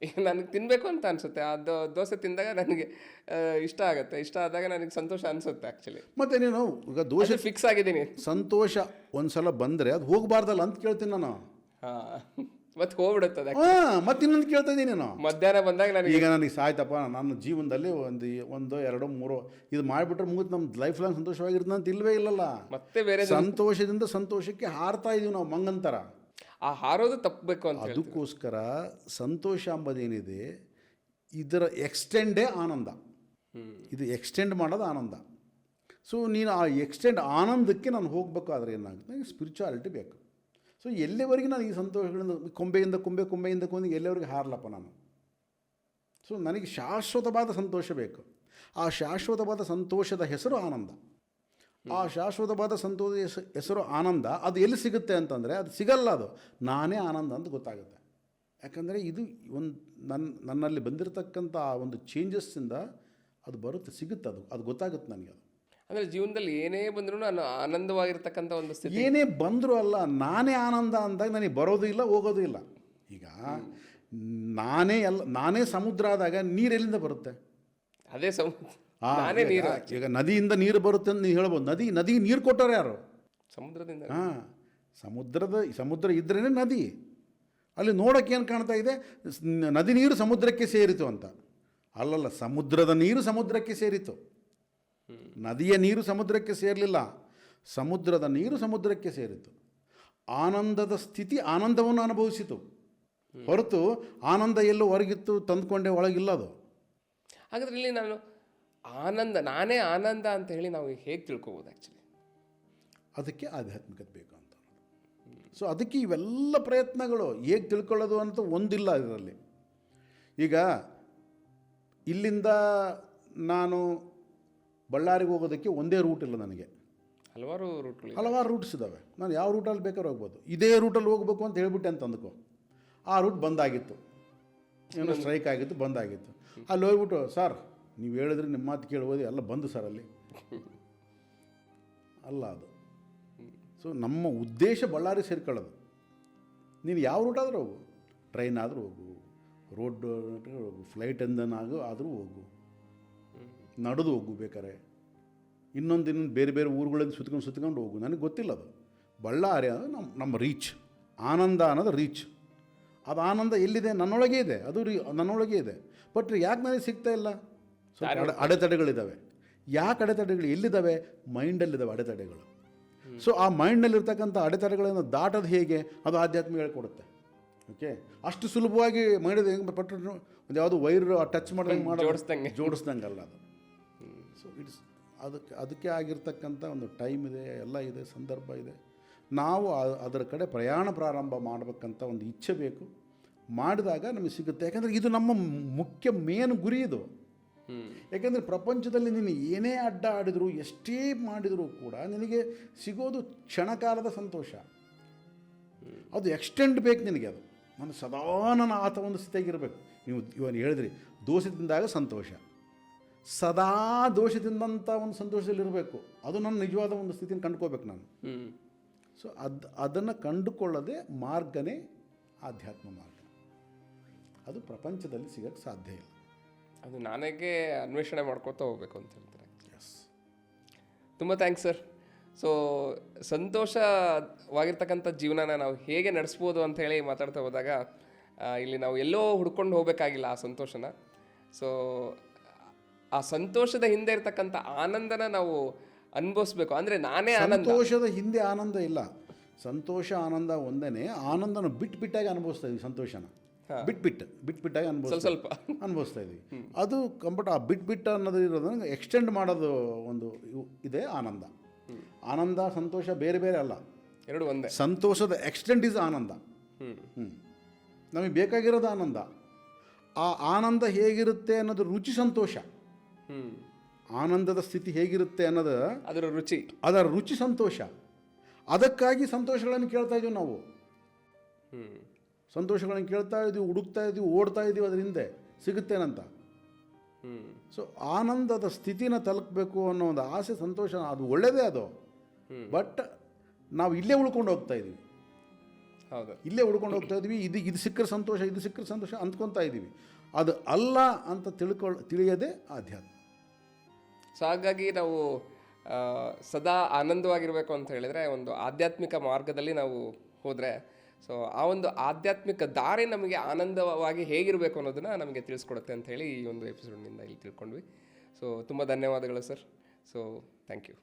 [SPEAKER 1] ಈಗ ನನಗೆ ತಿನ್ನಬೇಕು ಅಂತ ಅನಿಸುತ್ತೆ, ಆ ದೋಸೆ ತಿಂದಾಗ ನನಗೆ ಇಷ್ಟ ಆಗುತ್ತೆ, ಇಷ್ಟ ಆದಾಗ ನನಗೆ ಸಂತೋಷ ಅನಿಸುತ್ತೆ ಆ್ಯಕ್ಚುಲಿ.
[SPEAKER 2] ಮತ್ತು ನೀನು ಈಗ ದೋಸೆ
[SPEAKER 1] ಫಿಕ್ಸ್ ಆಗಿದ್ದೀನಿ,
[SPEAKER 2] ಸಂತೋಷ ಒಂದು ಸಲ ಬಂದರೆ ಅದು ಹೋಗಬಾರ್ದಲ್ಲ ಅಂತ ಕೇಳ್ತೀನಿ ನಾನು.
[SPEAKER 1] ಹಾಂ, ಮತ್ತೆ ಹೋಗ್ಬಿಡುತ್ತದೆ.
[SPEAKER 2] ಮತ್ತೆ ಇನ್ನೊಂದು ಕೇಳ್ತಾ ಇದ್ದೀನಿ ನಾನು.
[SPEAKER 1] ಮಧ್ಯಾಹ್ನ ಬಂದಾಗ
[SPEAKER 2] ನನಗೆ ಸಾಯ್ತಪ್ಪ, ನನ್ನ ಜೀವನದಲ್ಲಿ ಒಂದು ಎರಡು ಮೂರು ಇದು ಮಾಡಿಬಿಟ್ರೆ ಮುಗಿದು ನಮ್ಮ ಲೈಫ್ ಲಾಂಗ್ ಸಂತೋಷವಾಗಿರ್ತದೆ ಅಂತ ಇಲ್ಲವೇ ಇಲ್ಲಲ್ಲ.
[SPEAKER 1] ಮತ್ತೆ ಬೇರೆ
[SPEAKER 2] ಸಂತೋಷದಿಂದ ಸಂತೋಷಕ್ಕೆ ಹಾರ್ತಾ ಇದೀವಿ ನಾವು ಮಂಗಂತರ.
[SPEAKER 1] ಆ ಹಾರೋದು ತಪ್ಪಬೇಕು ಅಂತ.
[SPEAKER 2] ಅದಕ್ಕೋಸ್ಕರ ಸಂತೋಷ ಎಂಬುದೇನಿದೆ ಇದರ ಎಕ್ಸ್ಟೆಂಡೇ ಆನಂದ. ಇದು ಎಕ್ಸ್ಟೆಂಡ್ ಮಾಡೋದು ಆನಂದ. ಸೊ ನೀನು ಆ ಎಕ್ಸ್ಟೆಂಡ್ ಆನಂದಕ್ಕೆ ನಾನು ಹೋಗಬೇಕಾದ್ರೆ ಏನಾಗುತ್ತೆ, ನನಗೆ ಸ್ಪಿರಿಚುವಾಲಿಟಿ ಬೇಕು. ಸೊ ಎಲ್ಲಿವರೆಗೆ ನಾನು ಈ ಸಂತೋಷಗಳಿಂದ ಕೊಂಬೆಯಿಂದ ಕೊಂಬೆಯಿಂದ ಎಲ್ಲಿವರೆಗೆ ಹಾರಲಪ್ಪ ನಾನು. ಸೊ ನನಗೆ ಶಾಶ್ವತವಾದ ಸಂತೋಷ ಬೇಕು. ಆ ಶಾಶ್ವತವಾದ ಸಂತೋಷದ ಹೆಸರು ಆನಂದ. ಆ ಶಾಶ್ವತವಾದ ಸಂತೋಷ ಹೆಸರು ಆನಂದ. ಅದು ಎಲ್ಲಿ ಸಿಗುತ್ತೆ ಅಂತಂದರೆ ಅದು ಸಿಗಲ್ಲ, ಅದು ನಾನೇ ಆನಂದ ಅಂತ ಗೊತ್ತಾಗುತ್ತೆ. ಯಾಕಂದರೆ ಇದು ನನ್ನಲ್ಲಿ ಬಂದಿರತಕ್ಕಂಥ ಆ ಒಂದು ಚೇಂಜಸ್ಸಿಂದ ಅದು ಬರುತ್ತೆ, ಸಿಗುತ್ತೆ, ಅದು ಗೊತ್ತಾಗುತ್ತೆ ನನಗೆ. ಅದು
[SPEAKER 1] ಅಂದರೆ ಜೀವನದಲ್ಲಿ ಏನೇ ಬಂದರೂ ನಾನು ಆನಂದವಾಗಿರ್ತಕ್ಕಂಥ ಒಂದು ಸ್ಥಿತಿ.
[SPEAKER 2] ಏನೇ ಬಂದರೂ ಅಲ್ಲ, ನಾನೇ ಆನಂದ ಅಂದಾಗ ನನಗೆ ಬರೋದು ಇಲ್ಲ, ಹೋಗೋದು ಇಲ್ಲ. ಈಗ ನಾನೇ ಸಮುದ್ರ ಆದಾಗ ನೀರೆಲ್ಲಿಂದ ಬರುತ್ತೆ? ಅದೇ ನಾನೇ ನೀರು. ಈಗ ನದಿಯಿಂದ ನೀರು ಬರುತ್ತೆ ಅಂತ ನೀವು ಹೇಳ್ಬೋದು. ನದಿ ನೀರು ಕೊಟ್ಟರು ಯಾರು?
[SPEAKER 1] ಸಮುದ್ರದಿಂದ.
[SPEAKER 2] ಸಮುದ್ರ ಇದ್ರೇ ನದಿ. ಅಲ್ಲಿ ನೋಡೋಕೆ ಏನು ಕಾಣ್ತಾ ಇದೆ, ನದಿ ನೀರು ಸಮುದ್ರಕ್ಕೆ ಸೇರಿತು ಅಂತ. ಅಲ್ಲಲ್ಲ, ಸಮುದ್ರದ ನೀರು ಸಮುದ್ರಕ್ಕೆ ಸೇರಿತು. ನದಿಯ ನೀರು ಸಮುದ್ರಕ್ಕೆ ಸೇರಲಿಲ್ಲ, ಸಮುದ್ರದ ನೀರು ಸಮುದ್ರಕ್ಕೆ ಸೇರಿತು. ಆನಂದದ ಸ್ಥಿತಿ ಆನಂದವನ್ನು ಅನುಭವಿಸಿತು ಹೊರತು ಆನಂದ ಎಲ್ಲೂ ಹೊರಗಿತ್ತು ತಂದುಕೊಂಡೆ ಒಳಗಿಲ್ಲ ಅದು.
[SPEAKER 1] ಹಾಗಾದ್ರೆ ಇಲ್ಲಿ ನಾನೇ ಆನಂದ ಅಂತ ಹೇಳಿ ನಾವು ಹೇಗೆ ತಿಳ್ಕೊಬೋದು ಆ್ಯಕ್ಚುಲಿ?
[SPEAKER 2] ಅದಕ್ಕೆ ಆಧ್ಯಾತ್ಮಿಕತೆ ಬೇಕು ಅಂತ. ಸೊ ಅದಕ್ಕೆ ಇವೆಲ್ಲ ಪ್ರಯತ್ನಗಳು ಹೇಗೆ ತಿಳ್ಕೊಳ್ಳೋದು ಅಂತ ಒಂದಿಲ್ಲ ಇದರಲ್ಲಿ. ಈಗ ಇಲ್ಲಿಂದ ನಾನು ಬಳ್ಳಾರಿಗೆ ಹೋಗೋದಕ್ಕೆ ಒಂದೇ ರೂಟ್ ಇಲ್ಲ ನನಗೆ, ಹಲವಾರು ರೂಟ್ಸ್ ಇದ್ದಾವೆ. ನಾನು ಯಾವ ರೂಟಲ್ಲಿ ಬೇಕಾದ್ರೂ ಹೋಗ್ಬೋದು. ಇದೇ ರೂಟಲ್ಲಿ ಹೋಗ್ಬೇಕು ಅಂತ ಹೇಳ್ಬಿಟ್ಟೆ ಅಂತ ಅಂದ್ಕೋ, ಆ ರೂಟ್ ಬಂದಾಗಿತ್ತು, ಏನೋ ಸ್ಟ್ರೈಕ್ ಆಗಿತ್ತು, ಬಂದಾಗಿತ್ತು. ಅಲ್ಲಿ ಹೋಗ್ಬಿಟ್ಟು ಸರ್ ನೀವು ಹೇಳಿದ್ರೆ ನಿಮ್ಮ ಮಾತು ಕೇಳ್ಬೋದು, ಎಲ್ಲ ಬಂದು ಸರ್ ಅಲ್ಲಿ ಅಲ್ಲ ಅದು. ಸೊ ನಮ್ಮ ಉದ್ದೇಶ ಬಳ್ಳಾರಿ ಸೇರ್ಕೊಳ್ಳೋದು. ನೀನು ಯಾವ ರೂಟಾದರೂ ಹೋಗು, ಟ್ರೈನ್ ಆದರೂ ಹೋಗು, ರೋಡ್ ಹೋಗು, ಫ್ಲೈಟ್ ಆದರೂ ಹೋಗು, ನಡೆದು ಹೋಗು, ಬೇಕಾರೆ ಇನ್ನೊಂದು ಬೇರೆ ಬೇರೆ ಊರುಗಳಿಂದ ಸುತ್ಕೊಂಡು ಹೋಗು, ನನಗೆ ಗೊತ್ತಿಲ್ಲ. ಅದು ಬಳ್ಳಾರಿ ಅದು ನಮ್ಮ ರೀಚ್. ಆನಂದ ಅನ್ನೋದು ರೀಚ್. ಅದು ಆನಂದ ಎಲ್ಲಿದೆ? ನನ್ನೊಳಗೆ ಇದೆ, ಅದು ನನ್ನೊಳಗೆ ಇದೆ. ಬಟ್ ಯಾಕೆ ನನಗೆ ಸಿಗ್ತಾ ಇಲ್ಲ? ಸೊ ಅಡೆತಡೆಗಳಿದ್ದಾವೆ. ಯಾಕೆ ಅಡೆತಡೆಗಳು ಎಲ್ಲಿದ್ದಾವೆ? ಮೈಂಡಲ್ಲಿದ್ದಾವೆ ಅಡೆತಡೆಗಳು. ಸೊ ಆ ಮೈಂಡ್ನಲ್ಲಿರ್ತಕ್ಕಂಥ ಅಡೆತಡೆಗಳನ್ನು ದಾಟೋದು ಹೇಗೆ, ಅದು ಆಧ್ಯಾತ್ಮಿಕ ಹೇಳ್ಕೊಡುತ್ತೆ. ಓಕೆ, ಅಷ್ಟು ಸುಲಭವಾಗಿ ಮೈಂಡ್ ಹೆಂಗೆ ಪಟ್ಟರು ಒಂದು ಯಾವುದೋ ವೈರ್ ಟಚ್ ಮಾಡಿದಂಗೆ ಜೋಡಿಸ್ದಂಗಲ್ಲ ಅದು. ಸೊ ಅದಕ್ಕೆ ಆಗಿರ್ತಕ್ಕಂಥ ಒಂದು ಟೈಮ್ ಇದೆ, ಎಲ್ಲ ಇದೆ, ಸಂದರ್ಭ ಇದೆ. ನಾವು ಅದರ ಕಡೆ ಪ್ರಯಾಣ ಪ್ರಾರಂಭ ಮಾಡಬೇಕಂತ ಒಂದು ಇಚ್ಛೆ ಬೇಕು. ಮಾಡಿದಾಗ ನಮಗೆ ಸಿಗುತ್ತೆ. ಯಾಕಂದರೆ ಇದು ನಮ್ಮ ಮುಖ್ಯ ಮೇನ್ ಗುರಿ ಇದು. ಯಾಕೆಂದರೆ ಪ್ರಪಂಚದಲ್ಲಿ ನೀನು ಏನೇ ಅಡ್ಡ ಆಡಿದ್ರು, ಎಷ್ಟೇ ಮಾಡಿದರೂ ಕೂಡ ನಿನಗೆ ಸಿಗೋದು ಕ್ಷಣಕಾಲದ ಸಂತೋಷ. ಅದು ಎಕ್ಸ್ಟೆಂಡ್ ಬೇಕು ನಿನಗೆ. ಅದು ನಾನು ಸದಾ ನಾನು ಆತ ಒಂದು ಸ್ಥಿತಿಯಾಗಿರಬೇಕು. ನೀವು ಇವನು ಹೇಳಿದ್ರಿ ದೋಷದಿಂದಾಗ ಸಂತೋಷ, ಸದಾ ದೋಷದಿಂದಂಥ ಒಂದು ಸಂತೋಷದಲ್ಲಿರಬೇಕು. ಅದು ನನ್ನ ನಿಜವಾದ ಒಂದು ಸ್ಥಿತಿನ ಕಂಡುಕೋಬೇಕು ನಾನು. ಸೊ ಅದನ್ನು ಕಂಡುಕೊಳ್ಳದೆ ಮಾರ್ಗನೇ ಆಧ್ಯಾತ್ಮ ಮಾರ್ಗ. ಅದು ಪ್ರಪಂಚದಲ್ಲಿ ಸಿಗೋಕ್ಕೆ ಸಾಧ್ಯ ಇಲ್ಲ.
[SPEAKER 1] ಅದು ನಾನಾಗೆ ಅನ್ವೇಷಣೆ ಮಾಡ್ಕೊತಾ ಹೋಗ್ಬೇಕು ಅಂತ ಹೇಳ್ತಾರೆ.
[SPEAKER 2] ಎಸ್,
[SPEAKER 1] ತುಂಬ ಥ್ಯಾಂಕ್ಸ್ ಸರ್. ಸೊ ಸಂತೋಷವಾಗಿರ್ತಕ್ಕಂಥ ಜೀವನನ ನಾವು ಹೇಗೆ ನಡೆಸ್ಬೋದು ಅಂತ ಹೇಳಿ ಮಾತಾಡ್ತಾ ಹೋದಾಗ ಇಲ್ಲಿ ನಾವು ಎಲ್ಲೋ ಹುಡ್ಕೊಂಡು ಹೋಗಬೇಕಾಗಿಲ್ಲ ಆ ಸಂತೋಷನ. ಸೊ ಆ ಸಂತೋಷದ ಹಿಂದೆ ಇರ್ತಕ್ಕಂಥ ಆನಂದನ ನಾವು ಅನುಭವಿಸ್ಬೇಕು. ಅಂದರೆ ನಾನೇ ಆನಂದ.
[SPEAKER 2] ಸಂತೋಷದ ಹಿಂದೆ ಆನಂದ ಇಲ್ಲ. ಸಂತೋಷ ಆನಂದ ಒಂದೇ. ಆನಂದನ ಬಿಟ್ಟಾಗಿ ಅನುಭವಿಸ್ತಾ ಇದ್ವಿ. ಸಂತೋಷನ ಬಿಟ್ಟಾಗಿ
[SPEAKER 1] ಸ್ವಲ್ಪ
[SPEAKER 2] ಅನುಭವಿಸ್ತಾ ಇದ್ವಿ. ಅದು ಆ ಬಿಟ್ಟು ಅನ್ನೋದು ಇರೋದನ್ನು ಎಕ್ಸ್ಟೆಂಡ್ ಮಾಡೋದು ಒಂದು ಇದೆ ಆನಂದ. ಆನಂದ ಸಂತೋಷ ಬೇರೆ ಬೇರೆ ಅಲ್ಲ,
[SPEAKER 1] ಎರಡು ಒಂದೇ.
[SPEAKER 2] ಸಂತೋಷದ ಎಕ್ಸ್ಟೆಂಟ್ ಇಸ್ ಆನಂದ. ನಮಗೆ ಬೇಕಾಗಿರೋದು ಆನಂದ. ಆ ಆನಂದ ಹೇಗಿರುತ್ತೆ ಅನ್ನೋದು ರುಚಿ ಸಂತೋಷ. ಆನಂದದ ಸ್ಥಿತಿ ಹೇಗಿರುತ್ತೆ ಅನ್ನೋದು ಅದರ ರುಚಿ ಸಂತೋಷ. ಅದಕ್ಕಾಗಿ ಸಂತೋಷಗಳನ್ನು ಕೇಳ್ತಾ ಇದ್ದೀವಿ ನಾವು. ಸಂತೋಷಗಳನ್ನು ಕೇಳ್ತಾ ಇದ್ದೀವಿ, ಹುಡುಕ್ತಾ ಇದ್ದೀವಿ, ಓಡ್ತಾ ಇದ್ದೀವಿ ಅದ್ರ ಹಿಂದೆ ಸಿಗುತ್ತೇನಂತ. ಸೊ ಆನಂದದ ಸ್ಥಿತಿನ ತಲುಪಬೇಕು ಅನ್ನೋ ಒಂದು ಆಸೆ, ಸಂತೋಷ, ಅದು ಒಳ್ಳೆಯದೇ ಅದು. ಬಟ್ ನಾವು ಇಲ್ಲೇ ಉಳ್ಕೊಂಡು ಹೋಗ್ತಾ ಇದ್ದೀವಿ. ಇಲ್ಲೇ ಉಳ್ಕೊಂಡು ಹೋಗ್ತಾ ಇದ್ದೀವಿ. ಇದು ಸಿಕ್ಕರೆ ಸಂತೋಷ, ಇದು ಸಿಕ್ಕರೆ ಸಂತೋಷ ಅಂದ್ಕೊತಾ ಇದ್ದೀವಿ. ಅದು ಅಲ್ಲ ಅಂತ ತಿಳಿಯೋದೇ ಆಧ್ಯಾತ್ಮ.
[SPEAKER 1] ಸೊ ಹಾಗಾಗಿ ನಾವು ಸದಾ ಆನಂದವಾಗಿರಬೇಕು ಅಂತ ಹೇಳಿದರೆ ಒಂದು ಆಧ್ಯಾತ್ಮಿಕ ಮಾರ್ಗದಲ್ಲಿ ನಾವು ಹೋದರೆ, ಸೊ ಆ ಒಂದು ಆಧ್ಯಾತ್ಮಿಕ ದಾರಿ ನಮಗೆ ಆನಂದವಾಗಿ ಹೇಗಿರಬೇಕು ಅನ್ನೋದನ್ನು ನಮಗೆ ತಿಳಿಸ್ಕೊಡುತ್ತೆ ಅಂತ ಹೇಳಿ ಈ ಒಂದು ಎಪಿಸೋಡ್ನಿಂದ ಇಲ್ಲಿ ತಿಳ್ಕೊಂಡ್ವಿ. ಸೊ ತುಂಬ ಧನ್ಯವಾದಗಳು ಸರ್. So thank you.